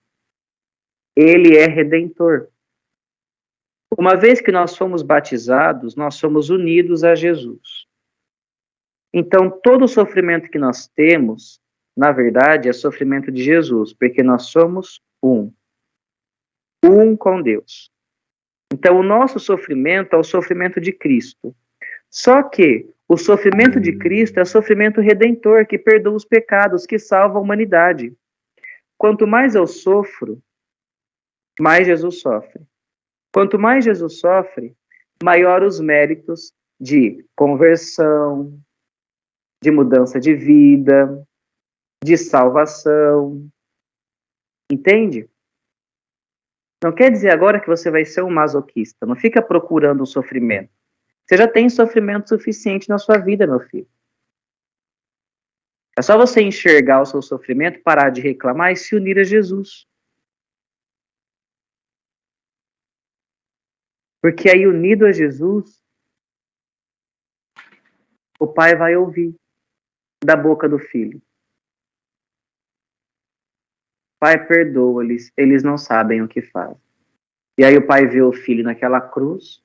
ele é redentor. Uma vez que nós somos batizados, nós somos unidos a Jesus. Então, todo o sofrimento que nós temos, na verdade, é sofrimento de Jesus, porque nós somos um com Deus. Então, o nosso sofrimento é o sofrimento de Cristo. Só que o sofrimento de Cristo é sofrimento redentor, que perdoa os pecados, que salva a humanidade. Quanto mais eu sofro, mais Jesus sofre. Quanto mais Jesus sofre, maior os méritos de conversão, de mudança de vida, de salvação. Entende? Não quer dizer agora que você vai ser um masoquista. Não fica procurando o sofrimento. Você já tem sofrimento suficiente na sua vida, meu filho. É só você enxergar o seu sofrimento, parar de reclamar e se unir a Jesus. Porque aí, unido a Jesus, o pai vai ouvir da boca do filho: Pai, perdoa-lhes, eles não sabem o que fazem. E aí o pai vê o filho naquela cruz,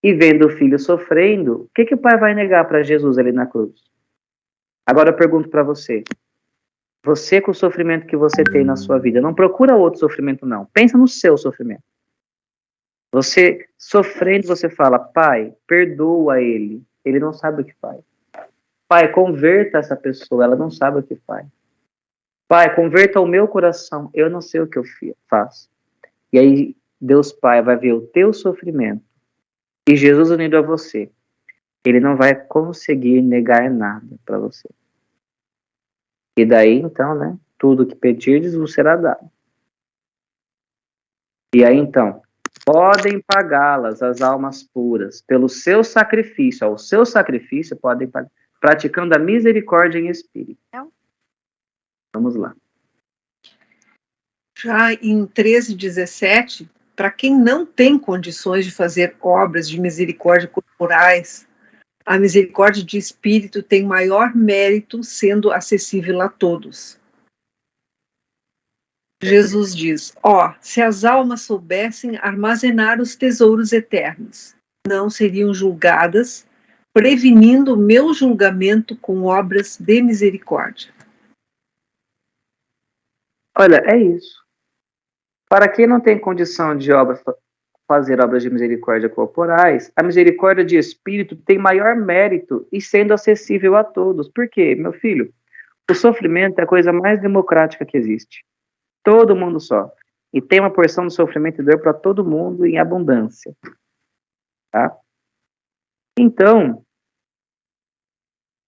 e vendo o filho sofrendo, o que o pai vai negar para Jesus ali na cruz? Agora eu pergunto para você: você com o sofrimento que você tem na sua vida, não procura outro sofrimento não, pensa no seu sofrimento. Você sofrendo, você fala: Pai, perdoa ele não sabe o que faz. Pai, converta essa pessoa, ela não sabe o que faz. Pai, converta o meu coração, eu não sei o que eu faço. E aí Deus Pai vai ver o teu sofrimento e Jesus unido a você, ele não vai conseguir negar nada para você. E daí então, né, tudo que pedirdes vos será dado. E aí então, podem pagá-las as almas puras pelo seu sacrifício, ao seu sacrifício podem pagar, praticando a misericórdia em espírito. Vamos lá. Já em 13:17, para quem não tem condições de fazer obras de misericórdia corporais, a misericórdia de espírito tem maior mérito, sendo acessível a todos. Jesus diz: se as almas soubessem armazenar os tesouros eternos, não seriam julgadas, prevenindo o meu julgamento com obras de misericórdia. Olha, é isso. Para quem não tem condição de fazer obras de misericórdia corporais, a misericórdia de espírito tem maior mérito e sendo acessível a todos. Por quê, meu filho? O sofrimento é a coisa mais democrática que existe. Todo mundo sofre. E tem uma porção de sofrimento e dor para todo mundo em abundância. Tá? Então,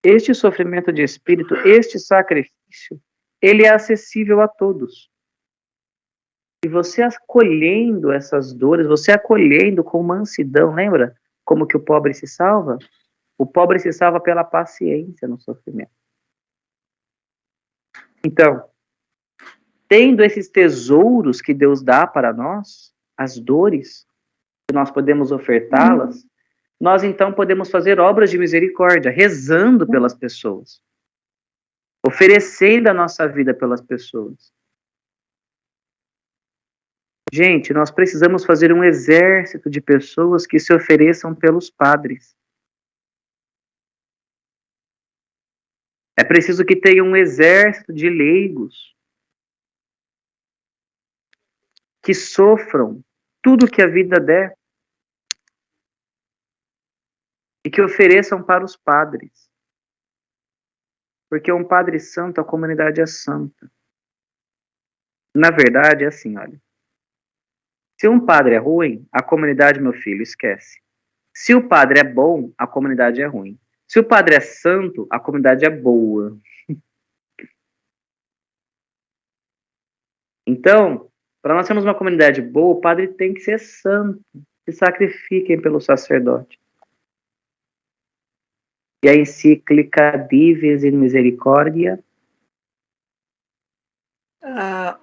este sofrimento de espírito, este sacrifício, ele é acessível a todos. E você acolhendo essas dores, você acolhendo com mansidão, lembra como que o pobre se salva? O pobre se salva pela paciência no sofrimento. Então, tendo esses tesouros que Deus dá para nós, as dores, que nós podemos ofertá-las, nós então podemos fazer obras de misericórdia, rezando pelas pessoas, oferecendo a nossa vida pelas pessoas. Gente, nós precisamos fazer um exército de pessoas que se ofereçam pelos padres. É preciso que tenha um exército de leigos que sofram tudo que a vida der e que ofereçam para os padres. Porque um padre santo, a comunidade é santa. Na verdade, é assim, olha. Se um padre é ruim, a comunidade, meu filho, esquece. Se o padre é bom, a comunidade é ruim. Se o padre é santo, a comunidade é boa. Então, para nós termos uma comunidade boa, o padre tem que ser santo. Se sacrifiquem pelo sacerdote. E a encíclica Dives in Misericordia.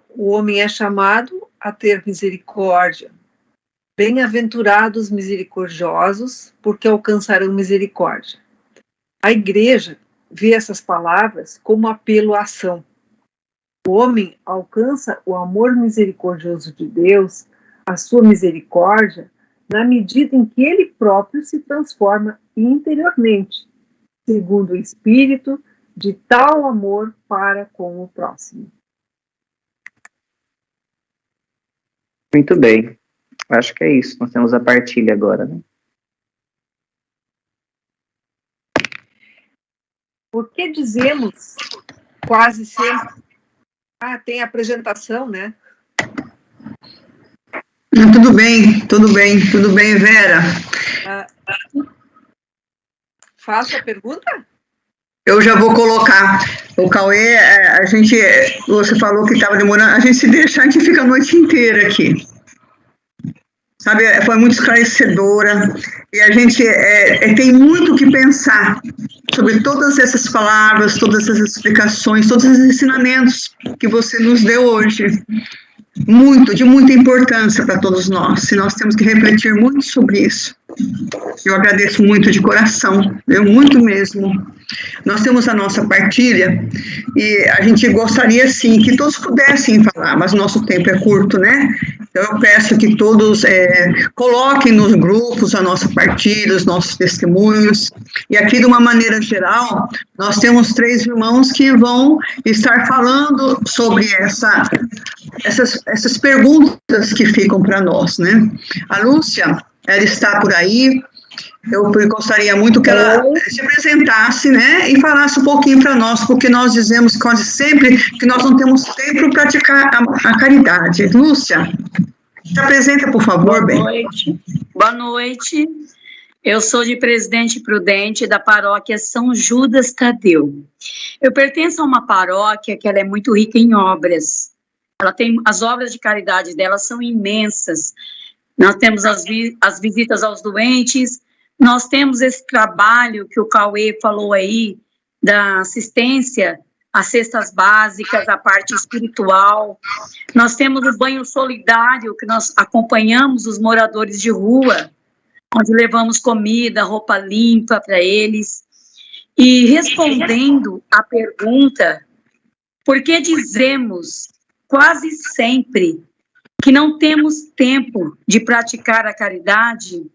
O homem é chamado a ter misericórdia. Bem-aventurados misericordiosos, porque alcançarão misericórdia. A igreja vê essas palavras como apelo à ação. O homem alcança o amor misericordioso de Deus, a sua misericórdia, na medida em que ele próprio se transforma interiormente, segundo o Espírito, de tal amor para com o próximo. Muito bem. Acho que é isso. Nós temos a partilha agora, né? Por que dizemos quase sempre? Tem apresentação, né? Tudo bem, Vera. Faça a pergunta? Eu já vou colocar. O Cauê, você falou que estava demorando, a gente se deixa, a gente fica a noite inteira aqui. Sabe, foi muito esclarecedora, e a gente tem muito o que pensar sobre todas essas palavras, todas essas explicações, todos esses ensinamentos que você nos deu hoje. De muita importância para todos nós, e nós temos que refletir muito sobre isso. Eu agradeço muito de coração, muito mesmo. Nós temos a nossa partilha, e a gente gostaria, sim, que todos pudessem falar, mas o nosso tempo é curto, né? Então, eu peço que todos coloquem nos grupos a nossa partilha, os nossos testemunhos. E aqui, de uma maneira geral, nós temos 3 irmãos que vão estar falando sobre essas perguntas que ficam para nós, né? A Lúcia, ela está por aí. Eu gostaria muito que ela se apresentasse, né, e falasse um pouquinho para nós, porque nós dizemos quase sempre que nós não temos tempo para praticar a caridade. Lúcia, se apresenta, por favor, bem. Boa noite. Eu sou de Presidente Prudente, da paróquia São Judas Tadeu. Eu pertenço a uma paróquia que ela é muito rica em obras. Ela tem, as obras de caridade dela são imensas. Nós temos as visitas aos doentes. Nós temos esse trabalho que o Cauê falou aí, da assistência às cestas básicas, a parte espiritual. Nós temos o banho solidário, que nós acompanhamos os moradores de rua, onde levamos comida, roupa limpa para eles. E respondendo à pergunta, por que dizemos quase sempre que não temos tempo de praticar a caridade,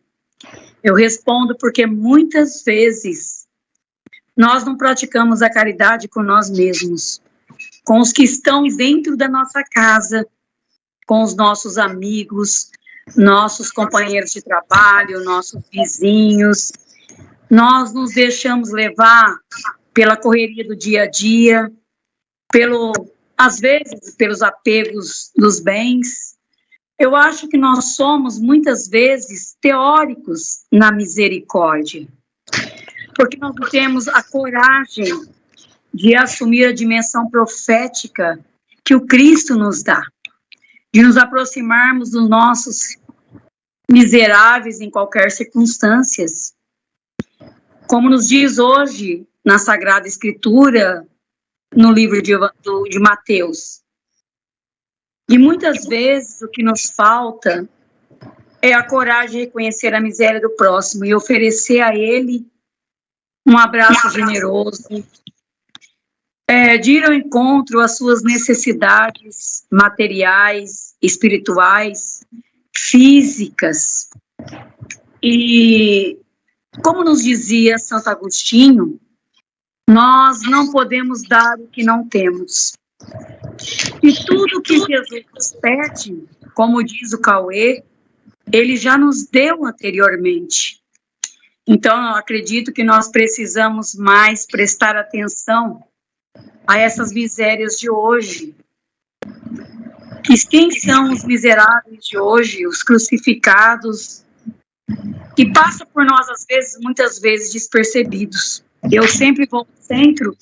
eu respondo porque muitas vezes nós não praticamos a caridade com nós mesmos, com os que estão dentro da nossa casa, com os nossos amigos, nossos companheiros de trabalho, nossos vizinhos. Nós nos deixamos levar pela correria do dia a dia, às vezes, pelos apegos dos bens. Eu acho que nós somos, muitas vezes, teóricos na misericórdia, porque nós não temos a coragem de assumir a dimensão profética que o Cristo nos dá, de nos aproximarmos dos nossos miseráveis em qualquer circunstância. Como nos diz hoje, na Sagrada Escritura, no livro de Mateus. E muitas vezes o que nos falta é a coragem de reconhecer a miséria do próximo e oferecer a ele um abraço generoso, de ir ao encontro às suas necessidades materiais, espirituais, físicas. E, como nos dizia Santo Agostinho, nós não podemos dar o que não temos. E tudo que Jesus nos pede, como diz o Cauê, ele já nos deu anteriormente. Então, eu acredito que nós precisamos mais prestar atenção a essas misérias de hoje. Quem são os miseráveis de hoje, os crucificados, que passam por nós, às vezes, muitas vezes, despercebidos. Eu sempre vou ao centro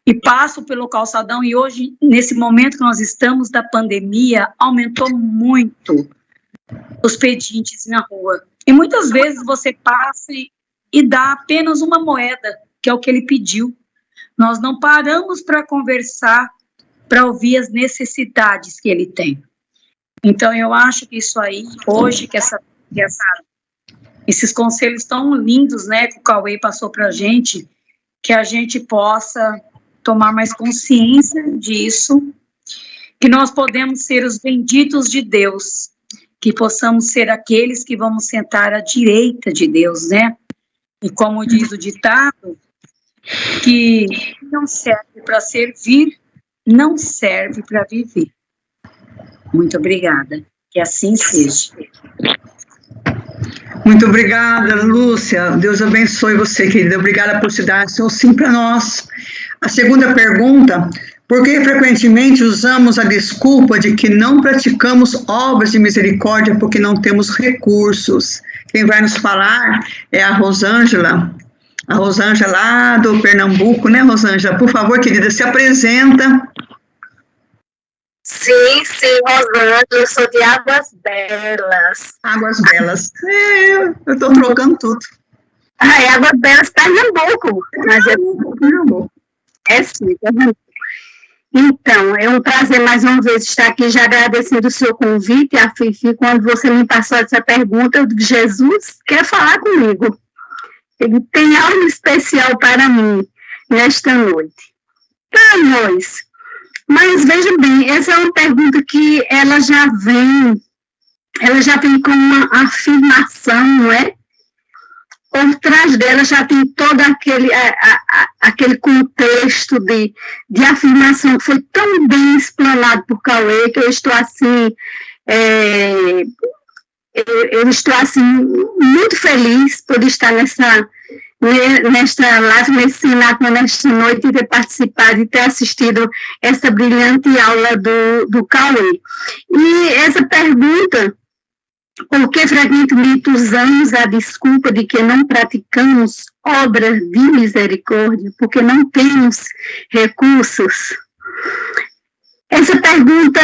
e passo pelo calçadão, e hoje, nesse momento que nós estamos da pandemia, aumentou muito os pedintes na rua. E muitas vezes você passa e dá apenas uma moeda, que é o que ele pediu. Nós não paramos para conversar, para ouvir as necessidades que ele tem. Então, eu acho que isso aí, hoje, esses conselhos tão lindos, né, que o Cauê passou para a gente possa tomar mais consciência disso, que nós podemos ser os benditos de Deus, que possamos ser aqueles que vamos sentar à direita de Deus, né? E como diz o ditado, que não serve para servir, não serve para viver. Muito obrigada. Que assim seja. Muito obrigada, Lúcia. Deus abençoe você, querida. Obrigada por se dar seu sim para nós. A segunda pergunta: por que frequentemente usamos a desculpa de que não praticamos obras de misericórdia porque não temos recursos? Quem vai nos falar é a Rosângela. A Rosângela lá do Pernambuco, né, Rosângela? Por favor, querida, se apresenta. Sim, Rosângela, eu sou de Águas Belas. Águas Belas. Eu estou trocando tudo. Águas Belas, Pernambuco. Mas Pernambuco. Sim, Pernambuco. Então, é um prazer mais uma vez estar aqui, já agradecendo o seu convite, a Fifi, quando você me passou essa pergunta, eu digo, Jesus quer falar comigo. Ele tem algo especial para mim nesta noite. Para nós. Mas, veja bem, essa é uma pergunta que ela já vem com uma afirmação, não é? Por trás dela já tem todo aquele contexto de afirmação que foi tão bem explanado por Cauê, que eu estou assim, muito feliz por estar nesta live, nesse cenáculo, nesta noite, e ter participado e ter assistido essa brilhante aula do Cauê. E essa pergunta, por que frequentemente usamos a desculpa de que não praticamos obras de misericórdia, porque não temos recursos? Essa pergunta,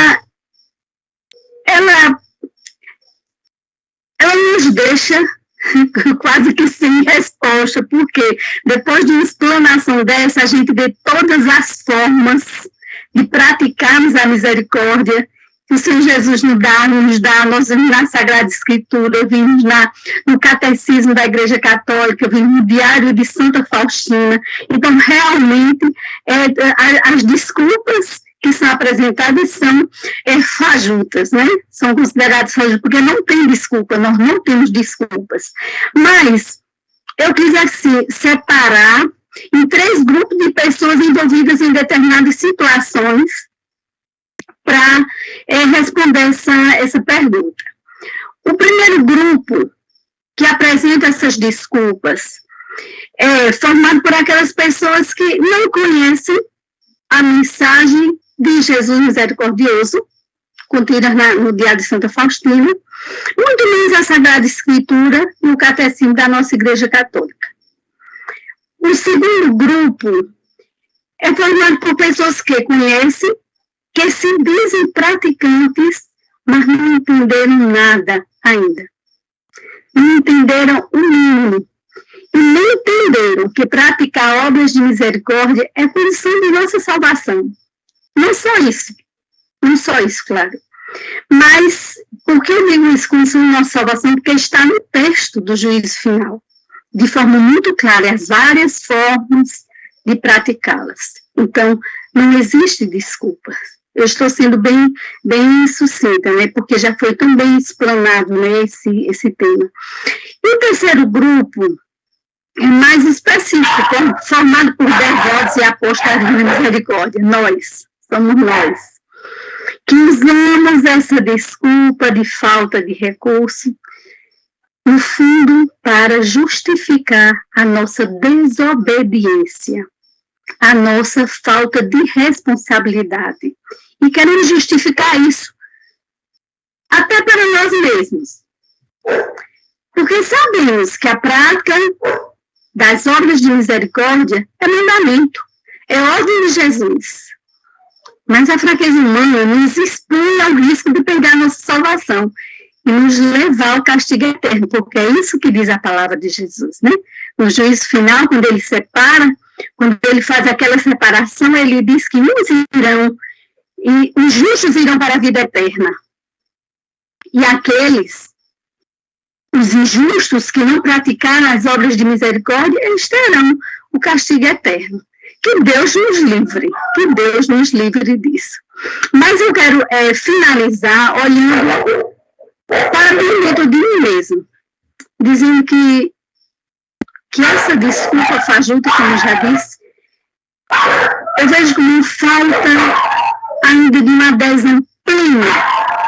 ela nos deixa quase que sem resposta, porque depois de uma explanação dessa, a gente vê todas as formas de praticarmos a misericórdia que o Senhor Jesus nos dá. Nós vimos na Sagrada Escritura, vimos no Catecismo da Igreja Católica, vimos no Diário de Santa Faustina. Então, realmente, as desculpas que são apresentadas são fajutas, né? São consideradas fajutas, porque não tem desculpa, nós não temos desculpas. Mas eu quis, assim, separar em 3 grupos de pessoas envolvidas em determinadas situações para responder essa pergunta. O primeiro grupo que apresenta essas desculpas é formado por aquelas pessoas que não conhecem a mensagem de Jesus misericordioso, contida no Diário de Santa Faustina, muito menos a Sagrada Escritura e o Catecismo da nossa Igreja Católica. O segundo grupo é formado por pessoas que conhecem, que se dizem praticantes, mas não entenderam nada ainda. Não entenderam o mínimo. E não entenderam que praticar obras de misericórdia é condição de nossa salvação. Não só isso, claro. Mas, por que eu digo isso, condição de nossa salvação? Porque está no texto do juízo final, de forma muito clara, as várias formas de praticá-las. Então, não existe desculpa. Eu estou sendo bem sucinta, né, porque já foi tão bem explanado, né, esse tema. E o terceiro grupo é mais específico, formado por devotos e apóstolos da misericórdia. Somos nós, que usamos essa desculpa de falta de recurso, no fundo, para justificar a nossa desobediência, a nossa falta de responsabilidade. E queremos justificar isso até para nós mesmos. Porque sabemos que a prática das obras de misericórdia é mandamento, é ordem de Jesus. Mas a fraqueza humana nos expõe ao risco de perder a nossa salvação e nos levar ao castigo eterno, porque é isso que diz a palavra de Jesus, né? No juízo final, quando ele separa, quando ele faz aquela separação, ele diz que uns irão, e os justos irão para a vida eterna. E aqueles, os injustos que não praticaram as obras de misericórdia, eles terão o castigo eterno. Que Deus nos livre disso. Mas eu quero finalizar olhando para dentro de mim mesmo, dizendo que essa desculpa fajuta, como eu já disse, eu vejo como falta ainda de uma adesão plena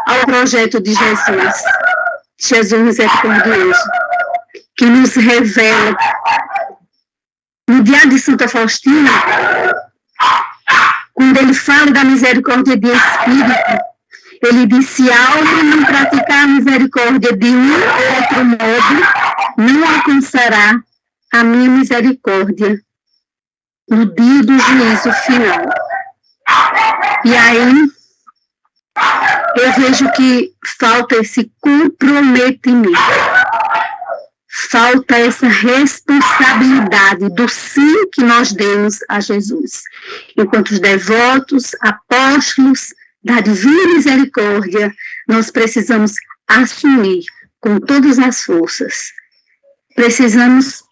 ao projeto de Jesus misericordioso, que nos revela no Diário de Santa Faustina, quando ele fala da misericórdia de espírito, ele diz: se a alma não praticar a misericórdia de um ou outro modo, não alcançará a minha misericórdia no dia do juízo final. E aí, eu vejo que falta esse comprometimento, falta essa responsabilidade do sim que nós demos a Jesus. Enquanto os devotos, apóstolos da divina misericórdia, nós precisamos assumir com todas as forças. Precisamos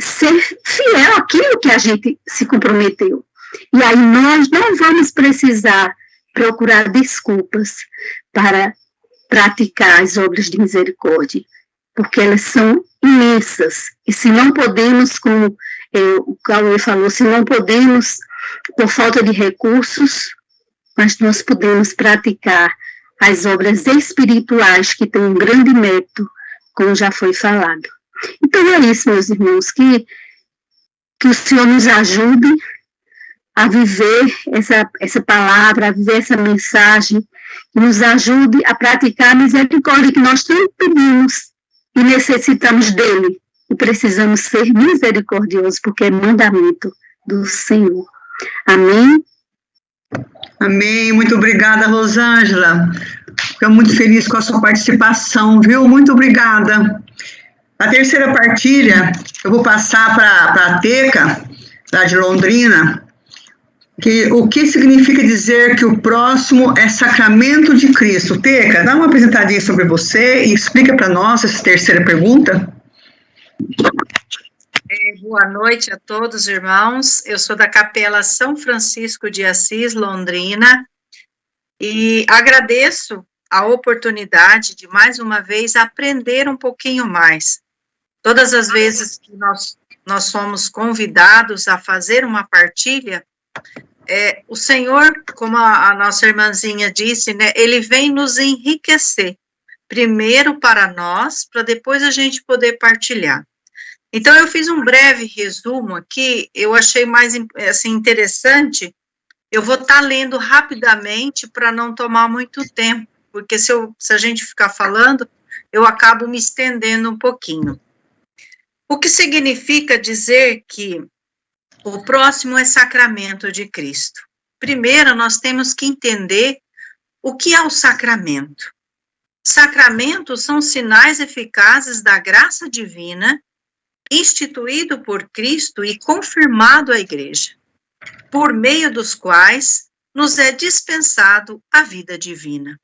ser fiel àquilo que a gente se comprometeu. E aí nós não vamos precisar procurar desculpas para praticar as obras de misericórdia, porque elas são imensas. E se não podemos, como o Cauê falou, se não podemos por falta de recursos, mas nós podemos praticar as obras espirituais que têm um grande mérito, como já foi falado. Então é isso, meus irmãos, que o Senhor nos ajude a viver essa palavra, a viver essa mensagem, que nos ajude a praticar a misericórdia que nós tanto pedimos e necessitamos dele, e precisamos ser misericordiosos, porque é mandamento do Senhor. Amém? Amém, muito obrigada, Rosângela. Fico muito feliz com a sua participação, viu? Muito obrigada. A terceira partilha, eu vou passar para a Teca, lá de Londrina, o que significa dizer que o próximo é sacramento de Cristo. Teca, dá uma apresentadinha sobre você e explica para nós essa terceira pergunta. Boa noite a todos, irmãos. Eu sou da Capela São Francisco de Assis, Londrina, e agradeço a oportunidade de, mais uma vez, aprender um pouquinho mais. Todas as vezes que nós somos convidados a fazer uma partilha, o Senhor, como a nossa irmãzinha disse, né, Ele vem nos enriquecer, primeiro para nós, para depois a gente poder partilhar. Então, eu fiz um breve resumo aqui, eu achei mais assim, interessante. Eu vou estar lendo rapidamente para não tomar muito tempo, porque se a gente ficar falando, eu acabo me estendendo um pouquinho. O que significa dizer que o próximo é sacramento de Cristo? Primeiro, nós temos que entender o que é o sacramento. Sacramentos são sinais eficazes da graça divina, instituído por Cristo e confirmado à Igreja, por meio dos quais nos é dispensado a vida divina.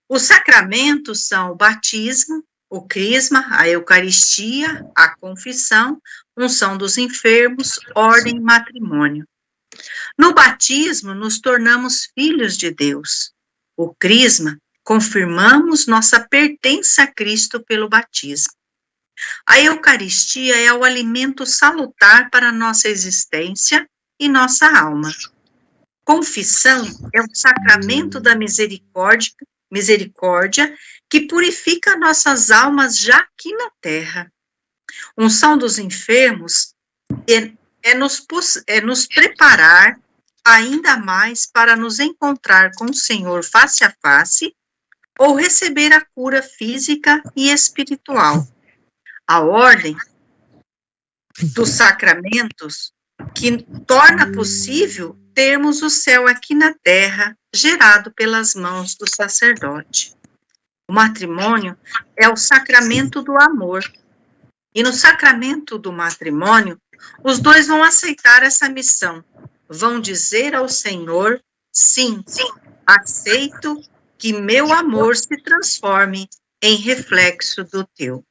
Os sacramentos são o batismo, o crisma, a Eucaristia, a confissão, unção dos enfermos, ordem e matrimônio. No batismo, nos tornamos filhos de Deus. O crisma, confirmamos nossa pertença a Cristo pelo batismo. A Eucaristia é o alimento salutar para a nossa existência e nossa alma. Confissão é o sacramento da misericórdia que purifica nossas almas já aqui na terra. Unção dos enfermos é nos preparar ainda mais para nos encontrar com o Senhor face a face ou receber a cura física e espiritual. A ordem dos sacramentos que torna possível termos o céu aqui na terra, gerado pelas mãos do sacerdote. O matrimônio é o sacramento do amor. E no sacramento do matrimônio, os dois vão aceitar essa missão. Vão dizer ao Senhor, sim, aceito que meu amor se transforme em reflexo do teu.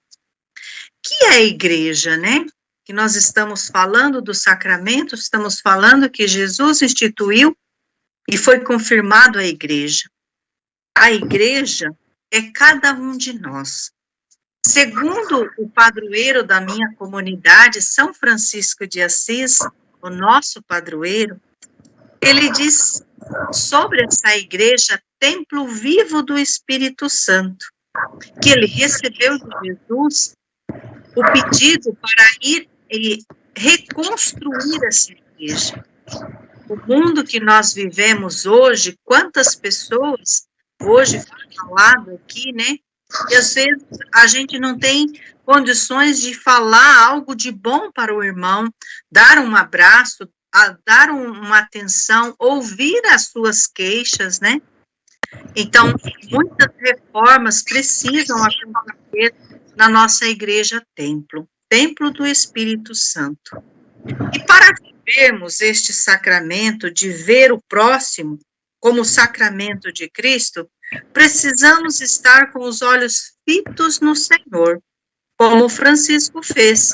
Que é a igreja, né? Que nós estamos falando do sacramento, estamos falando que Jesus instituiu e foi confirmado a igreja. A igreja é cada um de nós. Segundo o padroeiro da minha comunidade, São Francisco de Assis, o nosso padroeiro, ele diz sobre essa igreja, templo vivo do Espírito Santo, que ele recebeu de Jesus o pedido para ir e reconstruir essa igreja. O mundo que nós vivemos hoje, quantas pessoas, hoje foi falado aqui, né? E às vezes a gente não tem condições de falar algo de bom para o irmão, dar um abraço, dar uma atenção, ouvir as suas queixas, né? Então, muitas reformas precisam acontecer na nossa igreja templo do Espírito Santo. E para vivermos este sacramento de ver o próximo como o sacramento de Cristo, precisamos estar com os olhos fitos no Senhor, como Francisco fez,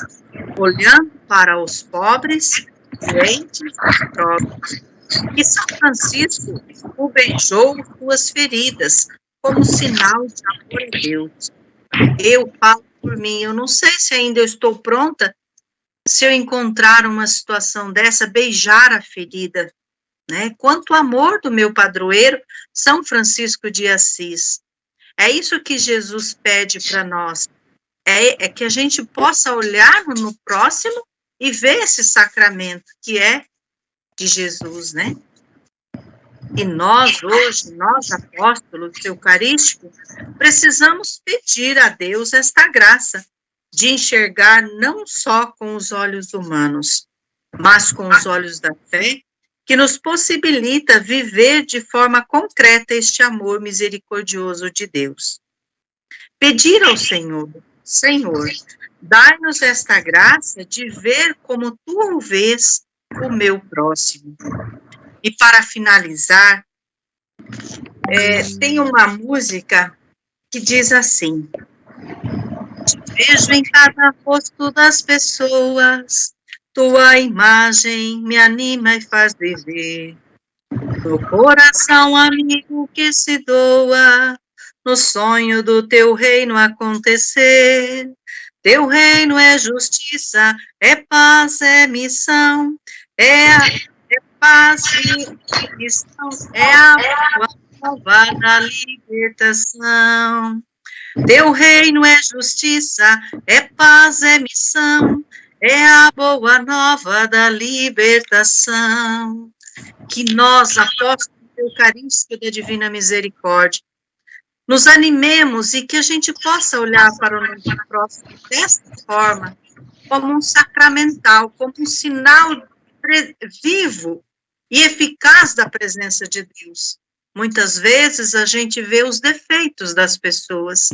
olhando para os pobres, doentes e próprios. E São Francisco o beijou suas feridas, como sinal de amor a Deus. Eu falo por mim, eu não sei se ainda eu estou pronta, se eu encontrar uma situação dessa, beijar a ferida, né? Quanto amor do meu padroeiro, São Francisco de Assis. É isso que Jesus pede para nós, é que a gente possa olhar no próximo e ver esse sacramento que é de Jesus, né? E nós, hoje, nós apóstolos eucarísticos, precisamos pedir a Deus esta graça de enxergar não só com os olhos humanos, mas com os olhos da fé, que nos possibilita viver de forma concreta este amor misericordioso de Deus. Pedir ao Senhor, Senhor, dai-nos esta graça de ver como tu o vês o meu próximo. E para finalizar, tem uma música que diz assim: Vejo em cada rosto das pessoas, tua imagem me anima e faz viver. No coração amigo que se doa, no sonho do teu reino acontecer. Teu reino é justiça, é paz, é missão, é paz e missão, é a nova da libertação. Teu reino é justiça, é paz, é missão, é a boa nova da libertação. Que nós, apóstolos eucarísticos da Divina Misericórdia, nos animemos e que a gente possa olhar para o nosso próximo desta forma, como um sacramental, como um sinal vivo e eficaz da presença de Deus. Muitas vezes a gente vê os defeitos das pessoas,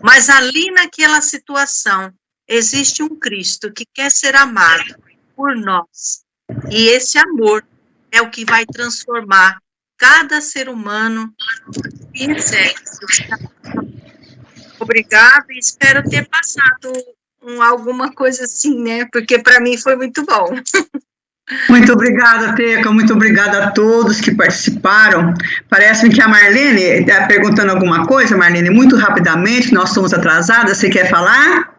mas ali naquela situação existe um Cristo que quer ser amado por nós. E esse amor é o que vai transformar cada ser humano em sexo. Obrigada, e espero ter passado alguma coisa assim, né? Porque para mim foi muito bom. Muito obrigada, Teca, muito obrigada a todos que participaram. Parece-me que a Marlene está perguntando alguma coisa, Marlene, muito rapidamente, nós estamos atrasadas, você quer falar?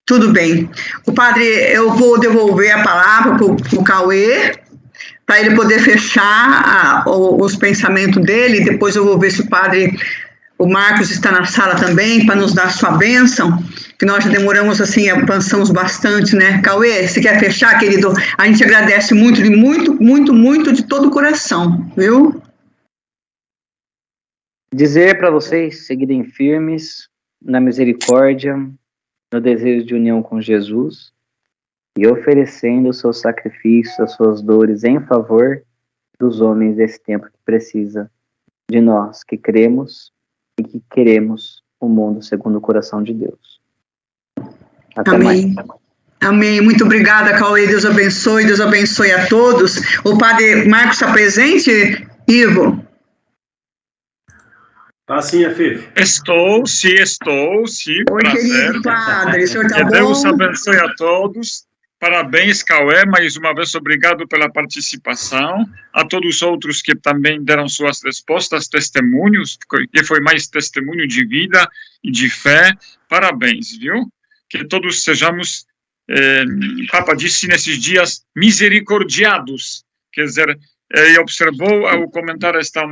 Tudo bem. O padre, eu vou devolver a palavra para o Cauê, para ele poder fechar os pensamentos dele, depois eu vou ver se o Marcos está na sala também, para nos dar sua bênção, que nós já demoramos assim, avançamos bastante, né? Cauê, você quer fechar, querido? A gente agradece muito, de todo o coração, viu? Dizer para vocês seguirem firmes na misericórdia, no desejo de união com Jesus e oferecendo o seu sacrifício, as suas dores em favor dos homens desse tempo que precisa de nós, que cremos e que queremos o mundo segundo o coração de Deus. Até Amém. mais. Amém. Muito obrigada, Cauê. Deus abençoe a todos. O padre Marcos está presente, Ivo? Tá sim, Afif. Estou, sim. Oi, querido padre, o senhor está bom? Que Deus abençoe a todos. Parabéns, Cauê, mais uma vez obrigado pela participação. A todos os outros que também deram suas respostas, testemunhos, que foi mais testemunho de vida e de fé. Parabéns, viu? Que todos sejamos, Papa disse nesses dias, misericordiados. Quer dizer, ele observou ao comentar esta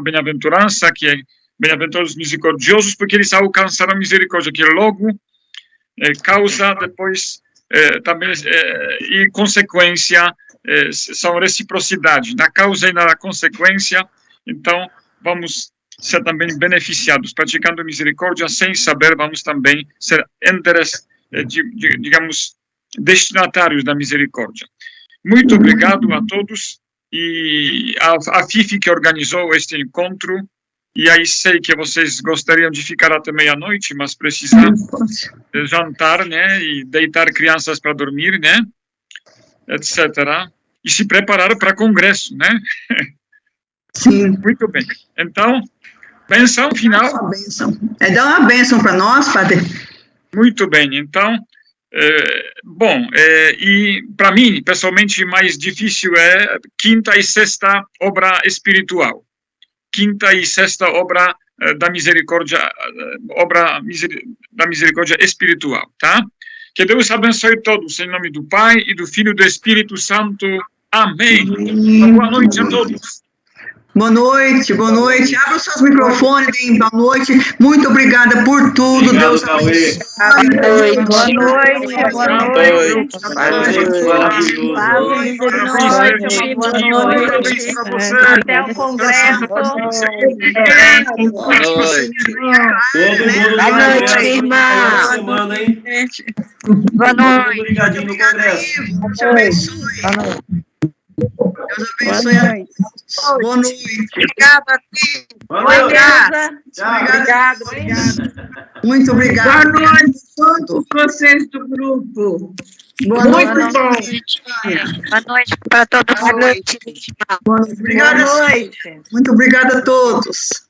bem-aventurança, que é bem-aventurados misericordiosos, porque eles alcançaram a misericórdia, que logo causa depois também e consequência são reciprocidade, na causa e na consequência. Então vamos ser também beneficiados, praticando misericórdia, sem saber, vamos também ser digamos, destinatários da misericórdia. Muito obrigado a todos, e a FIFI que organizou este encontro, e aí sei que vocês gostariam de ficar até meia-noite, mas precisam jantar, né, e deitar crianças para dormir, né, etc., e se preparar para congresso, né. Sim. Muito bem. Então, bênção final. Dá uma bênção para nós, padre. Muito bem, então, e para mim, pessoalmente, mais difícil é quinta e sexta obra espiritual. Quinta e sexta obra da misericórdia, da misericórdia espiritual, tá? Que Deus abençoe todos, em nome do Pai, e do Filho e do Espírito Santo. Amém. Boa noite a todos. Boa noite. Abra os seus microfones, deem boa noite. Muito obrigada por tudo. Obrigado, Deus abençoe. Boa noite. Até o congresso. Todo mundo Boa noite, irmã. Semana, hein? Boa noite. Obrigadinho no congresso. Deus abençoe. Deus abençoe a todos. Boa noite. Obrigada, Obrigada. Muito obrigada. Boa noite a todos vocês do grupo. Boa Muito noite. bom. Boa noite para todos. Boa noite. Obrigada. Muito obrigada a todos.